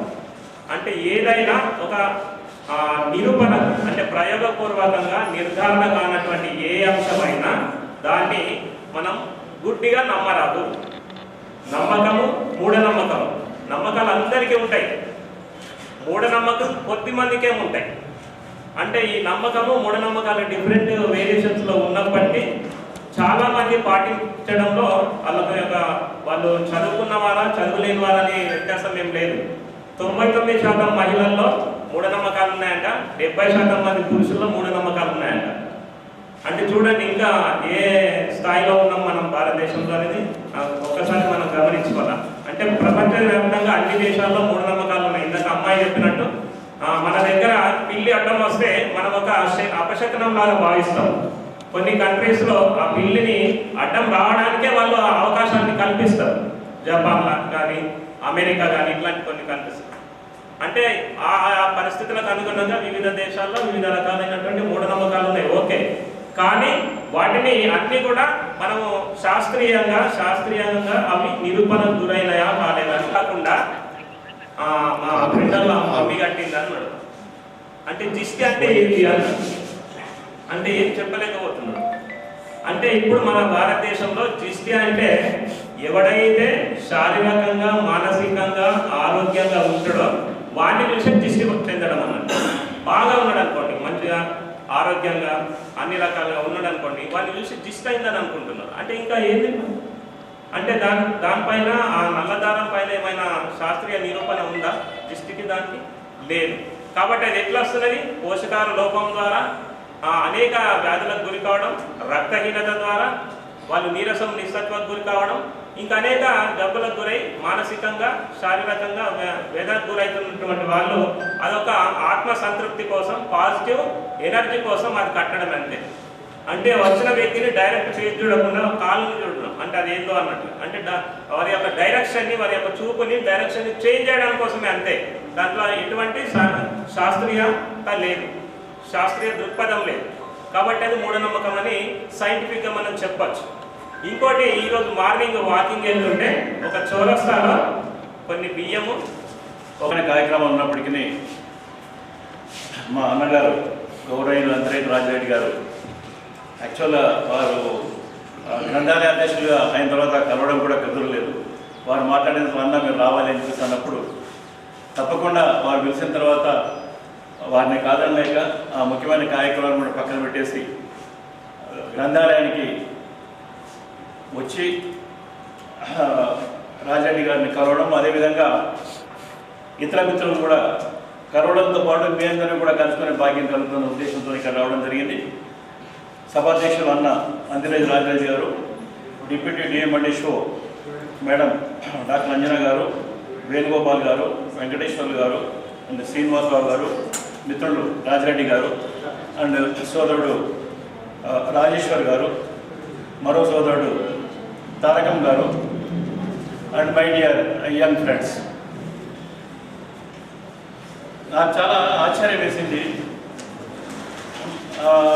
అంటే ఏదైనా ఒక నిరూపణ అంటే ప్రయోగపూర్వకంగా నిర్ధారణ కానటువంటి ఏ అంశమైనా దాన్ని మనం గుడ్డిగా నమ్మరాదు. నమ్మకము, మూఢనమ్మకం, నమ్మకాలు అందరికీ ఉంటాయి, మూఢనమ్మకం కొద్ది మందికే ఉంటాయి. అంటే ఈ నమ్మకము మూఢనమ్మకాలు డిఫరెంట్ వేరియేషన్స్లో ఉన్నప్పటికీ చాలా మంది పాటించడంలో వాళ్ళు చదువుకున్న వారా చదువులేని వారని వ్యత్యాసం ఏం లేదు. 99% మహిళల్లో మూఢనమ్మకాలు ఉన్నాయంట, 70% మంది పురుషుల్లో మూఢనమ్మకాలు ఉన్నాయంట. అంటే చూడండి ఇంకా ఏ స్థాయిలో ఉన్నాం మనం భారతదేశంలో అనేది ఒక్కసారి మనం గమనించుకోవాలి. అంటే ప్రపంచవ్యాప్తంగా అన్ని దేశాల్లో మూఢనమ్మకాలు ఉన్నాయి. ఇందాక అమ్మాయి చెప్పినట్టు మన దగ్గర పిల్లి అడ్డం వస్తే మనం ఒక అపశకనం లాగా భావిస్తాం. కొన్ని కంట్రీస్లో ఆ పిల్లిని అడ్డం రావడానికే వాళ్ళు అవకాశాన్ని కల్పిస్తారు. జపాన్ కానీ అమెరికా కానీ ఇట్లాంటి కొన్ని కంట్రీస్. అంటే ఆ పరిస్థితులకు అనుగుణంగా వివిధ దేశాల్లో వివిధ రకాలైనటువంటి మూఢనమ్మకాలు ఉన్నాయి, ఓకే. కానీ వాటిని అన్ని కూడా మనము శాస్త్రీయంగా అవి నిరూపణకు గురైనయా కాలేదా కాకుండా మా ఫ్రెండ్లో మమ్మీ కట్టింది అన్నాడు. అంటే దిష్టి అంటే ఏంటి అంటే ఏం చెప్పలేకపోతున్నాడు. అంటే ఇప్పుడు మన భారతదేశంలో దిష్టి అంటే ఎవడైతే శారీరకంగా మానసికంగా ఆరోగ్యంగా ఉంటాడో వాడిని చూసి దిష్టి చెందడం అన్నట్టు. బాగా ఉన్నాడు అనుకోండి, మంచిగా ఆరోగ్యంగా అన్ని రకాలుగా ఉన్నాడు అనుకోండి, వాడిని చూసి దిష్టి అయిందని అనుకుంటున్నారు. అంటే ఇంకా ఏంది అంటే దానిపైన ఆ నల్లదారం పైన ఏమైనా శాస్త్రీయ నిరూపణ ఉందా దిష్టికి? దానికి లేదు. కాబట్టి అది ఎట్లా వస్తున్నది? పోషకాహార లోపం ద్వారా అనేక వ్యాధులకు గురి కావడం, రక్తహీనత ద్వారా వాళ్ళు నీరసం నిస్సత్వకు గురి కావడం, ఇంకా అనేక జబ్బులకు గురై మానసికంగా శారీరకంగా వేదనకు గురవుతున్నటువంటి వాళ్ళు అదొక ఆత్మ సంతృప్తి కోసం, పాజిటివ్ ఎనర్జీ కోసం అది కట్టడం అంతే. అంటే వచ్చిన వ్యక్తిని డైరెక్ట్ ఫేస్ చూడకుండా కాళ్ళని చూడడం, అంటే అది ఏందో అన్నట్టు. అంటే వారి యొక్క డైరెక్షన్ని, వారి యొక్క చూపుని డైరెక్షన్ని చేంజ్ చేయడం కోసమే అంతే. దాంట్లో ఎటువంటి శాస్త్రీయత లేదు, శాస్త్రీయ దృక్పథం లేదు. కాబట్టి అది మూఢనమ్మకం అని సైంటిఫిక్గా మనం చెప్పచ్చు. ఇంకోటి, ఈరోజు మార్నింగ్ వాకింగ్ వెళ్తుంటే ఒక చౌరస్తాలో కొన్ని బియ్యము ఒక కార్యక్రమం ఉన్నప్పటికీ మా అన్నగారు గౌరవనీయులు అంతరేటి రాజిరెడ్డి గారు యాక్చువల్గా వారు గ్రంథాలయ అధ్యక్షులుగా అయిన తర్వాత కలవడం కూడా కుదరలేదు. వారు మాట్లాడిన అన్న మీరు రావాలి అని చెప్పి అన్నప్పుడు తప్పకుండా వారు పిలిచిన తర్వాత వారిని కాదనలేక ఆ ముఖ్యమైన కార్యక్రమాన్ని కూడా పక్కన పెట్టేసి గ్రంథాలయానికి వచ్చి రాజిరెడ్డి గారిని కలవడం, అదేవిధంగా ఇతర మిత్రులు కూడా కలవడంతో పాటు మీ అందరూ కూడా కలుసుకునే భాగ్యం కలుగుతున్న ఉద్దేశంతో ఇక్కడ రావడం జరిగింది. సభాధ్యక్షులు అన్న అందిరాజు రాజిరెడ్డి గారు, డిప్యూటీ డిఎంఎండిఓ మేడం డాక్టర్ అంజనా గారు, వేణుగోపాల్ గారు, వెంకటేశ్వర్లు గారు అండ్ శ్రీనివాసరావు గారు, మిత్రులు రాజిరెడ్డి గారు అండ్ సోదరుడు రాజేశ్వర్ గారు, మరో సోదరుడు తారకం గారు and my dear young friends. నాకు చాలా ఆశ్చర్యం వేసింది.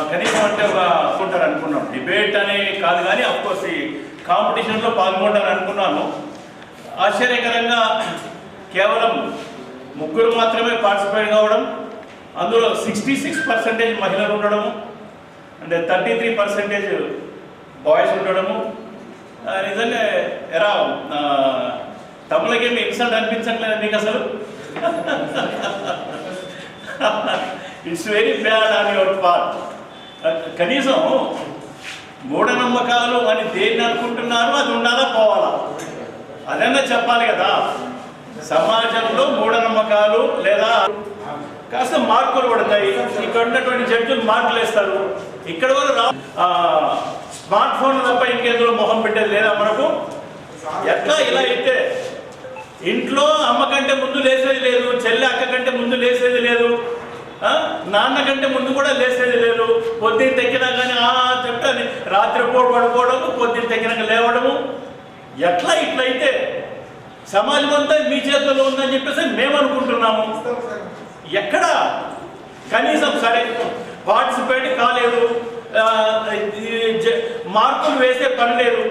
కనీసం అంటే అనుకుంటారు అనుకున్నాను, డిబేట్ అనే కాదు కానీ అఫ్కోర్స్ ఈ కాంపిటీషన్లో పాల్గొంటారు అనుకున్నాను. ఆశ్చర్యకరంగా కేవలం ముగ్గురు మాత్రమే పార్టిసిపేట్ కావడం, అందులో 66% మహిళలు ఉండడము, అంటే 33% బాయ్స్ ఉండడము. నిజంగా ఎరా తమ్ములకేమి ఇన్సల్ట్ అనిపించట్లేదు మీకు అసలు? It's very bad on your part. కనీసం మూఢనమ్మకాలు అని దేన్ని అనుకుంటున్నారు, అది ఉండాలా పోవాలా అదన్నా చెప్పాలి కదా. సమాజంలో మూఢనమ్మకాలు లేదా కాస్త మార్కులు పడతాయి. ఇక్కడ ఉన్నటువంటి జడ్జిలు మార్కులు వేస్తారు. ఇక్కడ కూడా స్మార్ట్ ఫోన్ తప్ప ఇంకెందులో మొహం పెట్టేది లేదా మనకు? ఎట్లా ఇలా అయితే ఇంట్లో అమ్మ కంటే ముందు లేసేది లేదు, చెల్లి అక్క కంటే ముందు లేసేది లేదు, నాన్న కంటే ముందు కూడా లేసేది లేదు. పొద్దున్న తెక్కినా కానీ చెప్తాను, రాత్రిపూట పడుకోవడము, పొద్దున్న తెక్కినాక లేవడము. ఎట్లా ఇట్లయితే సమాజం అంతా మీ చేతుల్లో ఉందని చెప్పేసి మేము అనుకుంటున్నాము. ఎక్కడ కనీసం సరే పార్టిసిపేట్ కాలేదు, మార్కులు వేసే పని లేదు.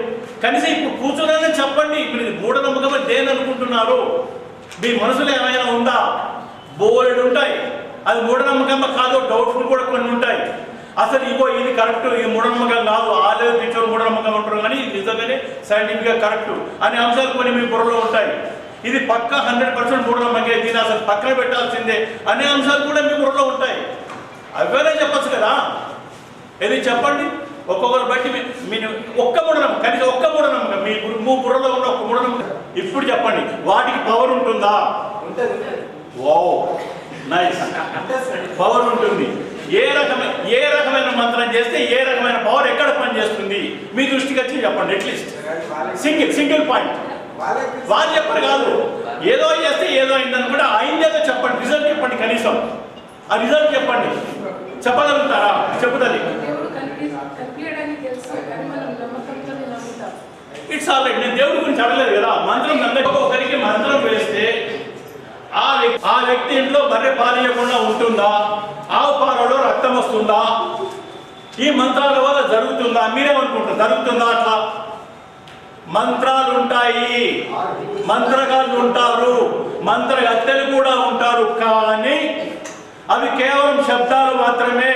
కనీసం ఇప్పుడు కూర్చోనని చెప్పండి, ఇప్పుడు మూఢనమ్మకం దేని అనుకుంటున్నారు? మీ మనసులో ఏమైనా ఉందా? బోర్డు ఉంటాయి. అది మూఢనమ్మకం కాదు, డౌట్ఫుల్ కూడా కొన్ని ఉంటాయి. అసలు ఇది కరెక్ట్, ఇది మూఢనమ్మకం కాదు, ఆలేదు పిచ్చోడు మూఢనమ్మకం అంటారు, కానీ ఇది నిజంగానే సైంటిఫిక్గా కరెక్ట్ అనే అంశాలు కొన్ని మీ బుర్రలో ఉంటాయి. ఇది పక్క 100% మూఢనమ్మకే, దీన్ని అసలు పక్కన పెట్టాల్సిందే అనే అంశాలు కూడా మీ బుర్రలో ఉంటాయి. అవే చెప్పచ్చు కదా. ఇది చెప్పండి, ఒక్కొక్కరు బట్టి మీరు ఒక్క మూఢనమ్మకం, కనీసం ఒక్క మూఢనమ్మకం మీ బుర్రలో ఉన్న ఒక్క మూఢనమ్మకం ఇప్పుడు చెప్పండి. వాటికి పవర్ ఉంటుందా? ఓ నైస్, పవర్ ఉంటుంది. ఏ రకమైన మంత్రం చేస్తే ఏ రకమైన పవర్ ఎక్కడ పనిచేస్తుంది మీ దృష్టికి వచ్చి చెప్పండి. At least single point. వాళ్ళు చెప్పరు కాదు, ఏదో చేస్తే ఏదో అయిందని కూడా అయిందేదో చెప్పండి. రిజల్ట్ చెప్పండి, కనీసం ఆ రిజల్ట్ చెప్పండి. చెప్పగలుగుతారా? చెప్పుతుంది. It's all right. నేను దేవుడి గురించి అడగలేదు కదా. మంత్రం ఒకరికి మంత్రం వేస్తే ఆ వ్యక్తి ఇంట్లో బర్రె పాలియకుండా ఉంటుందా? ఆవు పాలలో రక్తం వస్తుందా? ఈ మంత్రాల వల్ల జరుగుతుందా? మీరేమనుకుంటారు? జరుగుతుందా? అట్లా మంత్రాలు ఉంటాయి, మంత్రగాళ్ళు ఉంటారు, మంత్రగత్తెలు కూడా ఉంటారు. కానీ అవి కేవలం శబ్దాలు మాత్రమే,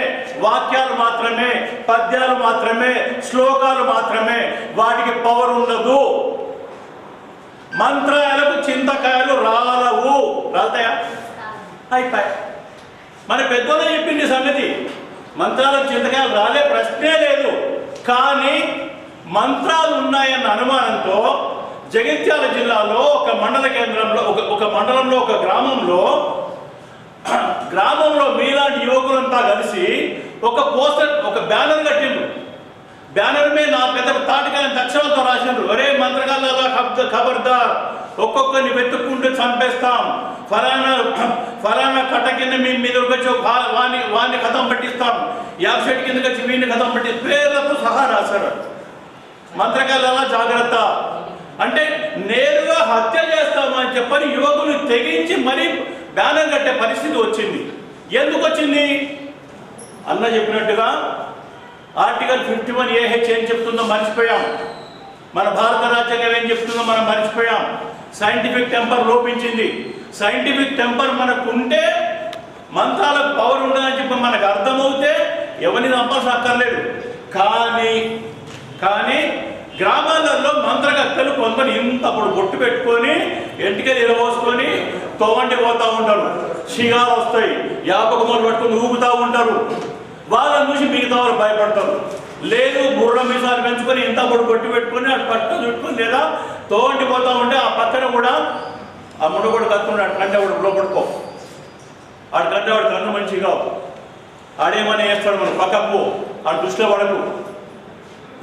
వాక్యాలు మాత్రమే, పద్యాలు మాత్రమే, శ్లోకాలు మాత్రమే. వాటికి పవర్ ఉండదు. మంత్రాలకు చింతకాయలు రాలవు. రాలుతాయా? అయిపోయి. మన పెద్దోళ్ళు చెప్పింది సంగతి. మంత్రాలకు చింతకాయలు రాలే ప్రశ్నే లేదు. కానీ మంత్రాలు ఉన్నాయన్న అనుమానంతో జగిత్యాల జిల్లాలో ఒక మండల కేంద్రంలో ఒక మండలంలో ఒక గ్రామంలో మీలాంటి యువకులంతా కలిసి ఒక పోస్టర్, ఒక బ్యానర్ కట్టిండ్రు. బ్యానర్ మీద నా పెద్ద తాటికాయని అక్షరాలతో రాసిండ్రు, ఒరే మంత్రగాళ్ళ ఖబర్దార్, ఒక్కొక్కరిని వెతుక్కుంటూ చంపేస్తాం, ఫలానా కట్ట కింద మేము మీద వచ్చి వాడిని కథం పట్టిస్తాం, యాబ్సెట్ కిందకి వచ్చి వీడిని కథం పట్టి పేర్లతో సహా రాశారు. మంత్రగాళ్ళ జాగ్రత్త అంటే నేరుగా హత్య చేస్తామని చెప్పని యువకులు తెగించి మరీ బ్యానర్ కట్టే పరిస్థితి వచ్చింది. ఎందుకు వచ్చింది? అన్న చెప్పినట్టుగా ఆర్టికల్ 51 AH ఏం చెప్తుందో మర్చిపోయాం. మన భారత రాజ్యాంగం ఏం చెప్తుందో మనం మర్చిపోయాం. సైంటిఫిక్ టెంపర్ లోపించింది. సైంటిఫిక్ టెంపర్ మనకు ఉంటే, మంత్రాలకు పవర్ ఉండదని చెప్పి మనకు అర్థమవుతే ఎవరిని చంపాల్సిన అక్కర్లేదు. కానీ గ్రామాలలో మంత్రగత్తెలు కొందరు ఇంతప్పుడు బొట్టు పెట్టుకొని ఎంటికలు ఇరవోసుకొని తోవండి పోతూ ఉంటారు. షిగాలు వస్తాయి, యాపకములు పట్టుకొని ఊగుతూ ఉంటారు. వాళ్ళని చూసి మిగతా వాళ్ళు భయపడతారు. లేదు బుర్ర మీసాలు పెంచుకొని ఇంత బొట్టు పెట్టుకొని అటు పట్టు చుట్టుకొని లేదా తోవండి పోతూ ఉంటే ఆ పక్కన కూడా ఆ ముడగొడు కట్టుకున్నాడు. కంటే వాడు లోపడుకో, ఆడికంటే వాడు కన్ను మంచిగా ఆడేమని వేస్తాడు, మనం పక్కకు ఆడు దృష్టిలో పడకు.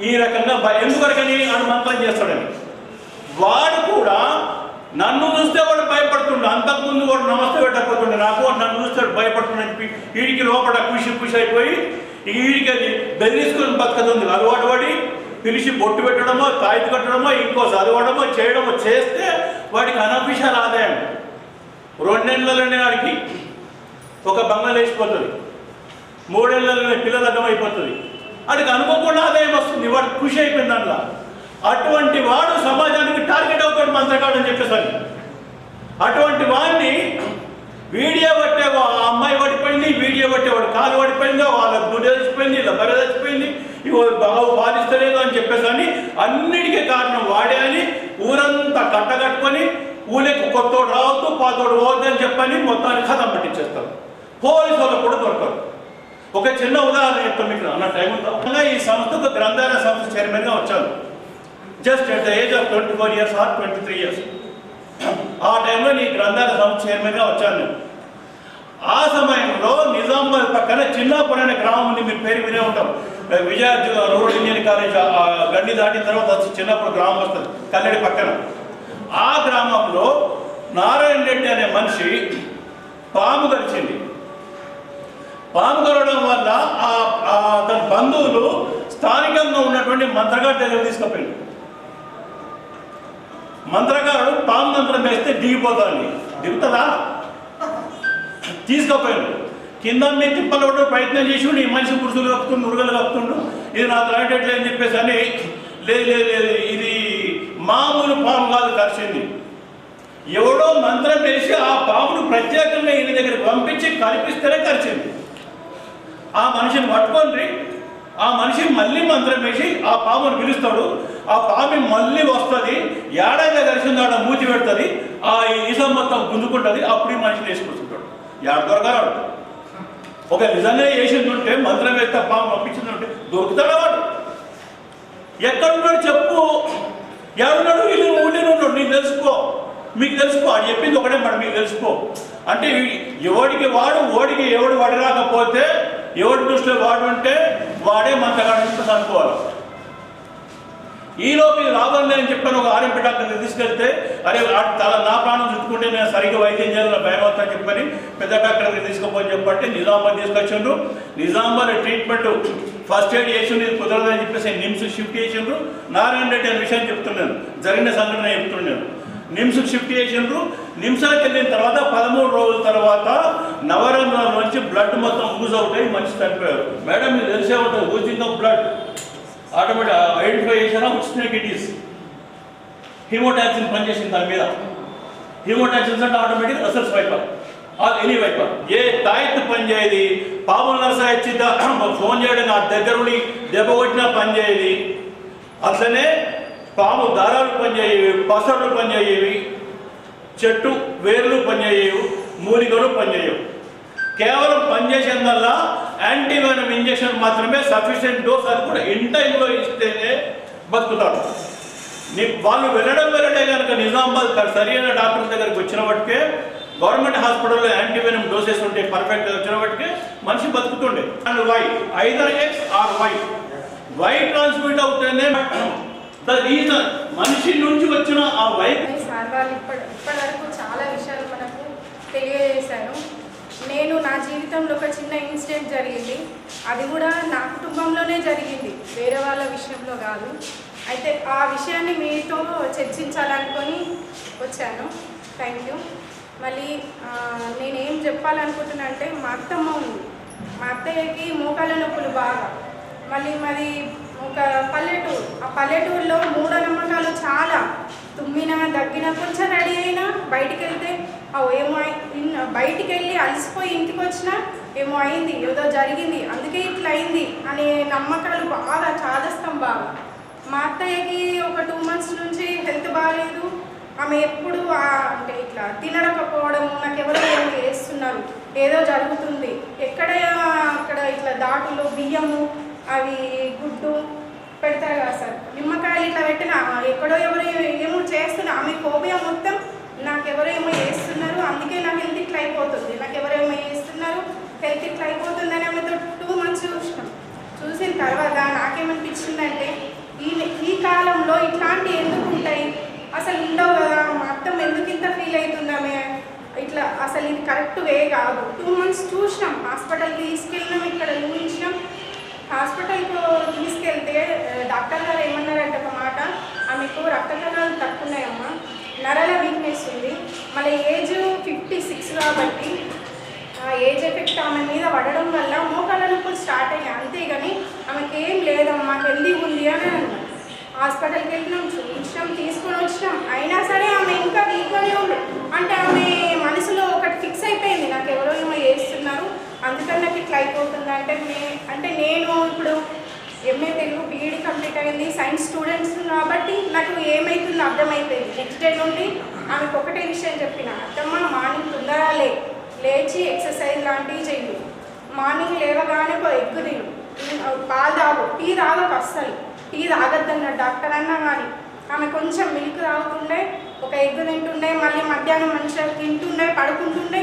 ఈ రకంగా ఎందుకని ఆడు మంత్రం చేస్తాడని. వాడు కూడా నన్ను చూస్తే వాడు భయపడుతుండే. అంతకుముందు వాడు నమస్తే పెట్టకపోతుండే, నాకు నన్ను చూస్తే భయపడుతుండే. వీడికి లోపల ఖుషి అయిపోయి వీడికి అది బెదిరించుకొని బతుకుతుంది. అలవాటు పడి పిలిచి బొట్టు పెట్టడమో, తాయితీ కట్టడమో, ఇంకో చదవడమో చేయడమో చేస్తే వాడికి అనఫిషియల్ ఆదాయం 2 నెలలనే వాడికి ఒక బంగాళ వేసిపోతుంది, 3 నెలలనే పిల్లల అర్థం అయిపోతుంది. వాడికి అనుకోకుండా ఆదాయం వస్తుంది. వాడు ఖుషి అయిపోయింది దాంట్లో. అటువంటి వాడు సమాజానికి టార్గెట్ అవుతాడు మంత్రగాడు అని చెప్పేసరి. అటువంటి వాడిని వీడియో పట్టావు ఆ అమ్మాయి పడిపోయింది, వీడియో పట్టేవాడు కాలు పడిపోయిందో, వాళ్ళ గుడి చచ్చిపోయింది, ఇలా బర్రె చచ్చిపోయింది, ఇవి బాగా బాధిస్తలేదు అని చెప్పేసి అని అన్నిటికీ కారణం వాడే అని ఊరంతా కట్టకట్టుకొని ఊళ్ళకి కొత్తోడు రావద్దు పాతోడు పోవద్దు అని చెప్పని మొత్తాన్ని కథం పట్టించేస్తారు. పోలీసు వాళ్ళు కూడా దొరకరు. ఒక చిన్న ఉదాహరణ చెప్తాను మీకు అన్న టైం ఉందా. ఈ సంస్థకు గ్రంథాలయ సంస్థ చైర్మన్గా వచ్చాను. Just at the age of 24 years or 23 years. ఆ టైంలో నీ గ్రంథాలయ సంస్థ చైర్మన్గా వచ్చాను నేను. ఆ సమయంలో నిజామాబాద్ పక్కన చిన్నాపురం అనే గ్రామం ఉంది, మీరు పేరు వినే ఉంటాం. విజయార్జు రూరల్ ఇంజనీరింగ్ కాలేజ్ గండి దాటిన తర్వాత చిన్నప్పుడు గ్రామం వస్తుంది కల్లెడి పక్కన. ఆ గ్రామంలో నారాయణ రెడ్డి అనే మనిషి పాము గడిచింది. పాము గడవడం వల్ల తన బంధువులు స్థానికంగా ఉన్నటువంటి మంత్రగాడి దగ్గర తీసుకుపోయింది. మంత్రగాడు పాము మంత్రం వేస్తే దిగిపోతాడు. దిగుతుందా? తీసుకుపోయాడు. కింద మీద తిప్పలు ప్రయత్నం చేసి ఈ మనిషి పురుషులు కప్పుతుండు, మురుగలు కప్పుతుండు, ఇది నాకు రాయటట్లే అని చెప్పేసి అని లేదు ఇది మామూలు పాము కాదు కరిచింది. ఎవడో మంత్రం వేసి ఆ పామును ప్రత్యేకంగా ఈయన దగ్గరికి పంపించి కనిపిస్తేనే కరిచింది. ఆ మనిషిని పట్టుకొని ఆ మనిషి మళ్ళీ మంత్రం వేసి ఆ పామును పిలుస్తాడు. ఆ పాము మళ్ళీ వస్తుంది, ఏడాదిగా కలిసింది ఆడ మూతి పెడుతుంది, ఆ ఈసం మొత్తం గుంజుకుంటుంది. అప్పుడు ఈ మనిషిని వేసుకొస్తుంటాడు. ఏడ దొరకరాడు. ఒక నిజంగా వేసింది ఉంటే మంత్రం వేస్తే పాము పంపించింది ఉంటే దొరుకుతాడా వాడు? ఎక్కడున్నాడు చెప్పు, ఎవరున్నాడు? వీళ్ళు ఊళ్ళో ఉన్నాడు, నీకు తెలుసుకో, మీకు తెలుసుకో. అది చెప్పింది ఒకటే మాట, మీకు తెలుసుకో అంటే ఎవడికి వాడు ఓడికి ఎవడు వాడి రాకపోతే ఎవడి దృష్టిలో వాడు ఉంటే వాడే మంత్రగాడు అనుకోవాలి. ఈలోపు రాబోయే అని చెప్పాను. ఒక ఆర్ఎంపీ డాక్టర్ని తీసుకెళ్తే అరే చాలా నా ప్రాణం చుట్టుకుంటే నేను సరిగ్గా వైద్యం చేయాలని భయం అవుతాను చెప్పని పెద్ద డాక్టర్ని తీసుకుపోని చెప్పంటే నిజామాబాద్ తీసుకొచ్చిండ్రు. నిజామాబాద్ ట్రీట్మెంట్ ఫస్ట్ ఎయిడ్ చేసిండు, ఇది కుదరదని చెప్పేసి నిమ్స్ షిఫ్ట్ చేసిండ్రు. నారాయణ రెడ్డి అనే విషయం చెప్తున్నాను, జరిగిన సంఘటన చెప్తున్నాను. నిమ్స్కి షిఫ్ట్ చేసిండ్రు. నిమ్స్కి వెళ్ళిన తర్వాత 13 రోజుల తర్వాత నవరంధ్రాల నుంచి బ్లడ్ మొత్తం యూజ్ అవుతాయి, మనిషి చనిపోయారు. మేడం మీకు తెలిసే ఉంటుంది, using of blood automatic identify చేసినా వచ్చినాయి ఇట్ ఈస్ హీమోటాక్సిన్ పనిచేసింది దాని మీద. హీమోటాక్సిన్స్ అంటే ఆటోమేటిక్ అసల్స్ వైపర్ ఆర్ ఎనీ వైపర్ ఏ తాయెత్తు పనిచేయది. పాముల నర్సా ఇచ్చి ఫోన్ చేయడం ఆ దగ్గర ఉండి దెబ్బ కొట్టినా పనిచేయది. అట్లనే పాము దారాలు పనిచేయేవి, పసరులు పనిచేయేవి, చెట్టు వేర్లు పనిచేయవు, మూలికలు పనిచేయవు. కేవలం పనిచేసేందల్లా యాంటీవెనమ్ ఇంజెక్షన్ మాత్రమే సఫిషియెంట్ డోస్, అది కూడా ఇన్ టైంలో ఇస్తేనే బతుకుతాడు. వాళ్ళు వెళ్ళడే కనుక నిజామాబాద్ సరైన డాక్టర్ దగ్గరికి వచ్చిన వాటికే గవర్నమెంట్ హాస్పిటల్లో యాంటీవెనమ్ డోసెస్ ఉంటే పర్ఫెక్ట్గా వచ్చిన వాటికే మనిషి బతుకుతుండే. And Y either X or Y transmit అవుతేనే రీజన్ మనిషి నుంచి వచ్చిన ఆ వై. సార్ వాళ్ళు ఇప్పటి వరకు చాలా విషయాలు మనకు తెలియజేశాను. నేను నా జీవితంలో ఒక చిన్న ఇన్సిడెంట్ జరిగింది, అది కూడా నా కుటుంబంలోనే జరిగింది, వేరే వాళ్ళ విషయంలో కాదు. అయితే ఆ విషయాన్ని మీతో చర్చించాలనుకొని వచ్చాను. Thank you. మళ్ళీ నేనేం చెప్పాలనుకుంటున్నా అంటే మా అత్తమ్మ ఉంది, మా అత్తయ్యకి మోకాళ్ళ నొప్పులు బాగా. మళ్ళీ మాది ఒక పల్లెటూరు, ఆ పల్లెటూరులో మూఢనమ్మకాలు చాలా. తుమ్మినా దగ్గినా కొంచెం రెడీ అయినా బయటికి వెళ్తే ఏమో బయటికి వెళ్ళి అలసిపోయి ఇంటికి వచ్చినా ఏమో అయింది, ఏదో జరిగింది, అందుకే ఇట్లా అయింది అనే నమ్మకాలు బాగా చాదస్తం బాగా. మా అత్తయ్యకి ఒక 2 months నుంచి హెల్త్ బాగాలేదు. ఆమె ఎప్పుడు అంటే ఇట్లా తినడకపోవడం, నాకు ఎవరో ఏమో వేస్తున్నారు, ఏదో జరుగుతుంది, అక్కడ ఇట్లా దాటులో బియ్యము అవి గుడ్డు పెడతారు కదా సార్, నిమ్మకాయలు ఇట్లా పెట్టిన ఎక్కడో ఎవరో ఏమో చేస్తున్నారు. ఆమె కోబియా మొత్తం నాకెవరో ఏమో చేస్తున్నారు, అందుకే నాకు హెల్త్ ఇట్లా అయిపోతుంది, నాకెవరో ఏమో చేస్తున్నారు, హెల్త్ ఇట్లా అయిపోతుంది అని ఆమెతో 2 months చూసినాం. చూసిన తర్వాత నాకేమనిపించిందంటే ఈ కాలంలో ఇట్లాంటివి ఎందుకు ఉంటాయి, అసలు ఉండవు కదా, మా అత్తమ్మ ఎందుకు ఇంత ఫీల్ అవుతుందామే ఇట్లా, అసలు ఇది కరెక్ట్ వే కాదు. 2 months చూసినాం, హాస్పిటల్కి తీసుకెళ్ళినాం, ఇక్కడ చూపించినాం. హాస్పిటల్కి తీసుకెళ్తే డాక్టర్ గారు ఏమన్నారంటే ఒక మాట, ఆమెకు రక్త కణాలు తక్కువ ఉన్నాయమ్మా, నరాల వీక్నెస్ ఉంది, మళ్ళీ ఏజ్ 56 కాబట్టి ఆ ఏజ్ ఎఫెక్ట్ ఆమె మీద పడడం వల్ల మోకాళ్ళ నొప్పులు స్టార్ట్ అయినాయి, అంతేగాని ఆమెకి ఏం లేదమ్మా హెల్దీగా ఉంది అని అన్నారు. హాస్పిటల్కి వెళ్ళినాం, చూపించినాం, తీసుకొని వచ్చినాం. అయినా సరే ఆమె ఇంకా వీక్గానే ఉంది. అంటే ఆమె మనసులో ఒకటి ఫిక్స్ అయిపోయింది, ఇట్లా అయిపోతుంది అంటే నేను ఇప్పుడు ఎంఏ తెలుగు బీఈడి కంప్లీట్ అయింది, సైన్స్ స్టూడెంట్స్ కాబట్టి నాకు ఏమవుతుందో అర్థమైపోయింది. నెక్స్ట్ డే నుండి ఆమెకు ఒకటే విషయం చెప్పిన, అత్తమ్మ మార్నింగ్ తొందరగా లేచి ఎక్సర్సైజ్ లాంటివి చెయ్యి, మార్నింగ్ లేవగానే ఒక ఎగ్ తిను, పాలు తాగు, టీ తాగకు, అస్సలు టీ తాగొద్దన్నాడు డాక్టర్ అన్నా. కానీ ఆమె కొంచెం మిల్క్ తాగుతుండే, ఒక ఎగ్ తింటుండే, మళ్ళీ మధ్యాహ్నం మంచిగా తింటుండే, పడుకుంటుండే,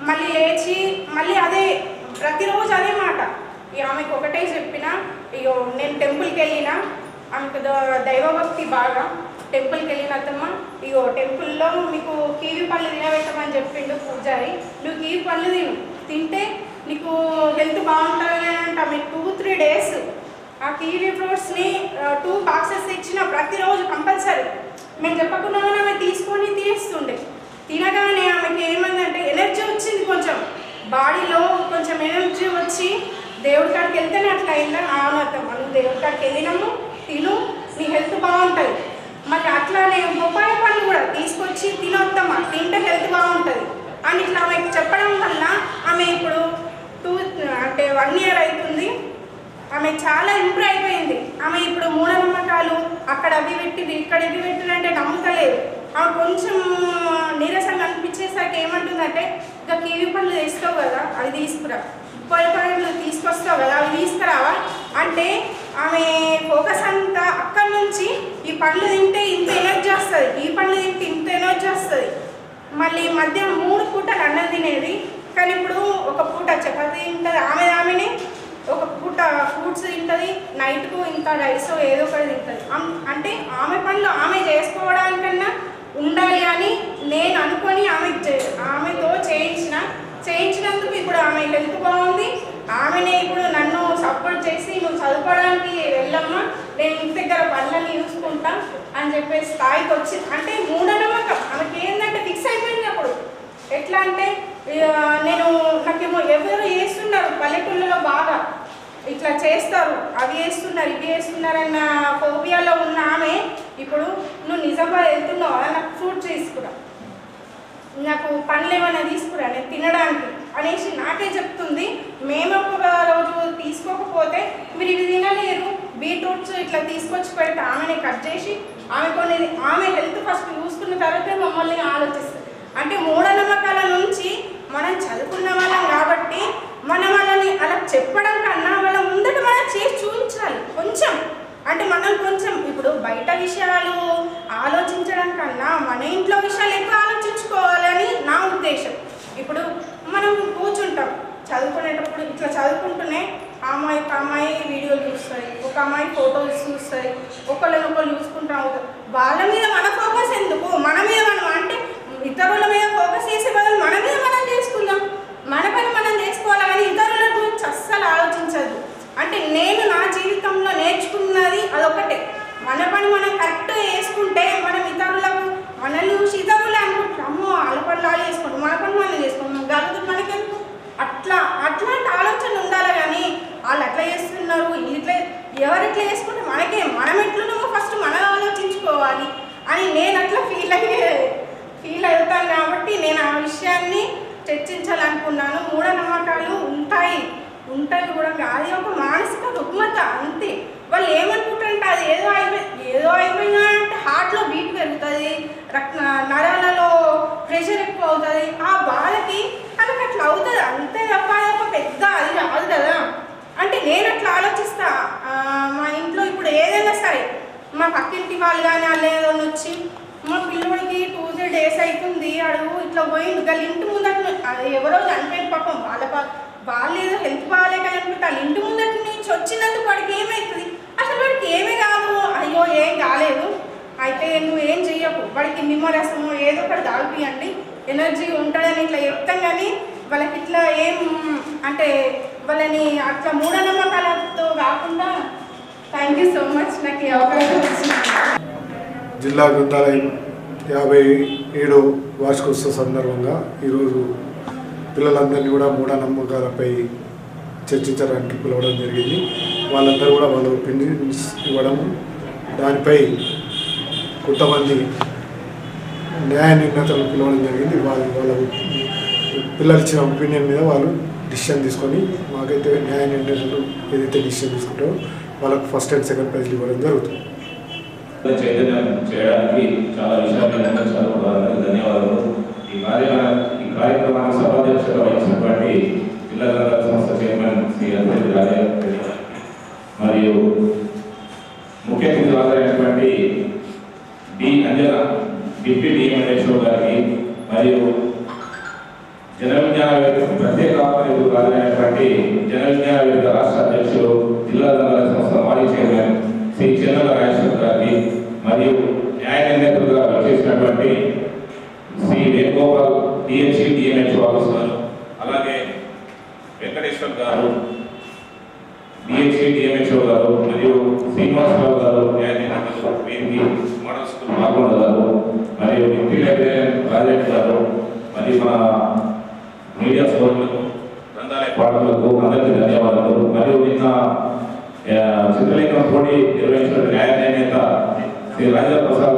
మళ్ళీ లేచి మళ్ళీ అదే ప్రతిరోజు అదే మాట. ఆమెకు ఒకటే చెప్పిన, ఇగో నేను టెంపుల్కి వెళ్ళిన, ఆమెకు దైవభక్తి బాగా, టెంపుల్కి వెళ్ళినత్తమ్మ, ఇగో టెంపుల్లో మీకు కీవి పళ్ళు తినబెట్టమని చెప్పిండు పూజారి, నువ్వు కీవి పళ్ళు తింటే నీకు హెల్త్ బాగుంటుంది అంట. మీకు 2-3 డేస్ ఆ కీవీ ఫ్రూట్స్ని 2 బాక్సెస్ ఇచ్చిన, ప్రతిరోజు కంపల్సరీ. మేము చెప్పకుండా ఆమె తీసుకొని తినేస్తుండే. తినగానే ఆమెకి ఏమైందంటే ఎనర్జీ వచ్చింది, కొంచెం బాడీలో కొంచెం ఎనర్జీ వచ్చి దేవుడి కాడికి వెళ్తేనే అట్లా అయిందా. అవునత్తమ్మ నువ్వు దేవుడి కాడికి వెళ్ళినాము, తిను, నీ హెల్త్ బాగుంటుంది. మరి అట్లానే బొప్పాయి పళ్ళు కూడా తీసుకొచ్చి తినొద్దమ్మా, తింటే హెల్త్ బాగుంటుంది అని ఇట్లా ఆమెకు చెప్పడం వల్ల ఆమె ఇప్పుడు 1 year అవుతుంది, ఆమె చాలా ఇంప్రూవ్ అయిపోయింది. ఆమె ఇప్పుడు మూఢనమ్మకాలు అక్కడ అవి పెట్టింది, ఇక్కడ ఇవి పెట్టిందంటే నమ్ముతలేదు. ఆమె కొంచెం నీరసంగా అనిపించేసరికి ఏమంటుందంటే, ఇక కివి పళ్ళు తెస్తావు కదా అవి తీసుకురా, ఉప్పాయి పళ్ళు తీసుకొస్తావు కదా అవి తీసుకురావా అంటే, ఆమె ఫోకస్ అంతా అక్కడి నుంచి ఈ పళ్ళు తింటే ఇంత ఎనర్జీ వస్తుంది, ఈ పళ్ళు తింటే ఇంత ఎనర్జీ వస్తుంది. మళ్ళీ మధ్యాహ్నం 3 పూటలు అన్నం తినేది, కానీ ఇప్పుడు ఒక పూట చపాతీ తింటుంది, ఆమెనే ఒక పూట ఫ్రూట్స్ తింటుంది, నైట్కు ఇంకా రైస్ ఏదో ఒకటి తింటుంది. అంటే ఆమె పనులు ఆమె చేసుకోవడానికన్నా ఉండాలి అని నేను అనుకొని ఆమెతో చేయించినందుకు ఇప్పుడు ఆమె హెల్త్ బాగుంది. ఆమెనే ఇప్పుడు నన్ను సపోర్ట్ చేసి, నువ్వు చదువుకోవడానికి వెళ్ళమ్మా, నేను ఇంటి దగ్గర పనులని చూసుకుంటా అని చెప్పే స్థాయికి వచ్చింది. అంటే మూఢనమ్మకం ఆమెకి ఏంటంటే ఫిక్స్ అయిపోయింది. అప్పుడు ఎట్లా అంటే, నాకేమో ఎవరు చేస్తున్నారు పల్లెటూళ్ళలో బాగా ఇట్లా చేస్తారు, అవి చేస్తున్నారు ఇవి చేస్తున్నారన్న ఫోబియాలో ఉన్న ఆమె ఇప్పుడు నువ్వు నిజామాబాద్ వెళ్తున్నావు కదా, నాకు ఫ్రూట్ తీసుకురా, నాకు పండ్లు ఏమైనా తీసుకురా నేను తినడానికి అనేసి నాకే చెప్తుంది. మేము ఒక రోజు తీసుకోకపోతే మీరు ఇవి తినలేరు, బీట్రూట్స్ ఇట్లా తీసుకొచ్చి పెడితే ఆమెనే కట్ చేసి ఆమె హెల్త్ ఫస్ట్ చూసుకున్న తర్వాతే మమ్మల్ని ఆలోచిస్తుంది. అంటే మూఢనమ్మకాల నుంచి మనం చదువుకున్న వాళ్ళం కాబట్టి మనం వాళ్ళని అలా చెప్పడం కన్నా వాళ్ళ ముందట మనం చేసి చూపించాలి కొంచెం. అంటే మనం కొంచెం ఇప్పుడు బయట విషయాలు ఆలోచించడం కన్నా మన ఇంట్లో విషయాలు ఎక్కువ ఆలోచించుకోవాలని నా ఉద్దేశం. ఇప్పుడు మనం కూర్చుంటాం చదువుకునేటప్పుడు, ఇట్లా చదువుకుంటూనే అమ్మాయి వీడియోలు చూస్తాయి, ఒక అమ్మాయి ఫోటోస్ చూస్తాయి, ఒకళ్ళనొకళ్ళు చూసుకుంటూ అవుతారు. వాళ్ళ మీద మన ఫోకస్ ఎందుకు, మన మీద మనం అంటే ఇతరుల మీద ఫోకస్ చేసే బదులు మన మీద మనం చేసుకుందాం, మన పని మనం చేసుకోవాలి. కానీ ఇతరుల గురించి అస్సలు ఆలోచించద్దు. అంటే నేను నా జీవితంలో నేర్చుకున్నది అదొకటే, మన పని మనం కరెక్ట్గా చేసుకుంటే మనం మనల్ని చూసి ఇతరులే అనుకుంటాం, అమ్మో వాళ్ళ పనులు వాళ్ళు చేసుకుంటాం, మన పని మనం చేసుకుంటాం, గలుగుతుంది మనకెందుకు, అట్లాంటి ఆలోచన ఉండాలి. కానీ వాళ్ళు అట్లా చేస్తున్నారు, ఇట్లా ఎవరు ఎట్లా చేసుకుంటే మనకేం, మనం ఎట్లున్నామో ఫస్ట్ మనం ఆలోచించుకోవాలి అని నేను అట్లా ఫీల్ అవుతాను. కాబట్టి నేను ఆ విషయాన్ని చర్చించాలనుకున్నాను. మూఢనమ్మకాలు ఉంటాయి కూడా, అది ఒక మానసిక రుగ్మత అంతే. వాళ్ళు ఏమనుకుంటారంటే అది ఏదో అయిపోయినా అంటే హార్ట్లో బీట్ పెరుగుతుంది, నరాలలో ప్రెషర్ ఎక్కువ అవుతుంది, ఆ బాధకి వాళ్ళకి అట్లా అవుతుంది అంతే తప్ప పెద్ద అది రాదు కదా. అంటే నేను అట్లా ఆలోచిస్తా. మా ఇంట్లో ఇప్పుడు ఏదైనా సరే మా పక్కింటి వాళ్ళు కానీ వాళ్ళు ఏదైనా వచ్చి, మా పిల్లోడికి 2-3 days అవుతుంది అడుగు ఇట్లా పోయిండు, వాళ్ళ ఇంటి ముందట అది ఎవరో చనిపోయిన పాపం వాళ్ళు ఏదో హెల్త్ బాగాలేక అనుకుంటే వాళ్ళ ఇంటి ముందట నుంచి వచ్చినందుకు వాడికి ఏమవుతుంది, అసలు వాడికి ఏమీ కాదు, అయ్యో ఏం కాలేదు అయితే నువ్వు ఏం చెయ్యకు, వాడికి నిమ్మరసము ఏదో ఒకటి తాగిపియండి ఎనర్జీ ఉంటుందని ఇట్లా చెప్తాం. కానీ వాళ్ళకి ఇట్లా ఏం అంటే వాళ్ళని అట్లా మూఢనమ్మకాలతో కాకుండా. థ్యాంక్ యూ సో మచ్ నాకు ఈ అవకాశం వచ్చింది. జిల్లా గ్రంథాలయం 57వ వార్షికోత్సవ సందర్భంగా ఈరోజు పిల్లలందరినీ కూడా మూఢనమ్మకాలపై చర్చించడానికి పిలవడం జరిగింది. వాళ్ళందరూ కూడా వాళ్ళ ఒపీనియన్స్ ఇవ్వడం, దానిపై కొంతమంది న్యాయ నిర్ణేతలను పిలవడం జరిగింది. వాళ్ళ పిల్లలు ఇచ్చిన ఒపీనియన్ మీద వాళ్ళు డిసిషన్ తీసుకొని మాకైతే న్యాయ నిర్ణయాలు ఏదైతే డిసిషన్ తీసుకుంటారో వాళ్ళకు ఫస్ట్ అండ్ సెకండ్ ప్రైజ్లు ఇవ్వడం జరుగుతుంది. చైతన్యం చేయడానికి చాలా విషయాలు నిర్వహించారు. వారందరికీ ధన్యవాదాలు. ఈ కార్యక్రమానికి సభాధ్యక్షత వహించినటువంటి జిల్లా గ్రంథాల సంస్థ చైర్మన్ శ్రీ అభివృద్ధి రాజయ్య మరియు ముఖ్య అతిథులు హాజరైనటువంటి డి అంజన డిప్యూటీ డిఎంఎన్హెచ్ఓ గారికి మరియు జన విజ్ఞాన వేదిక ప్రత్యేక ఆహ్వానితులు హాజరైనటువంటి జన విజ్ఞాన వేదిక రాష్ట్ర అధ్యక్షులు జిల్లా గ్రంథాల సంస్థ మాజీ చైర్మన్ శ్రీ చెన్నల రాజేశ్వర్ గారికి మరియు న్యాయ నిర్ణేతలుగా వచ్చేసినటువంటి Shri Venugopal DNC DMHO officer, అలాగే వెంకటేశ్వర్ గారు డిఎన్సి డిఎంహెచ్ఓ గారు మరియు శ్రీనివాసరావు గారు న్యాయ నిర్ణేతలు, వీరికి మోడల్ స్కూల్ మాల్గొండ గారు మరియు డిప్యూటీ లైబ్రరీయన్ రాజేష్ గారు మరియు మన మీడియా సోదరులకు, గ్రంథాలయ పాఠకులకు అందరికీ ధన్యవాదాలు. మరియు నిన్న చిత్రలేఖనం పోటీ నిర్వహించిన న్యాయ నిర్ణేత శ్రీ రాజేంద్ర ప్రసాద్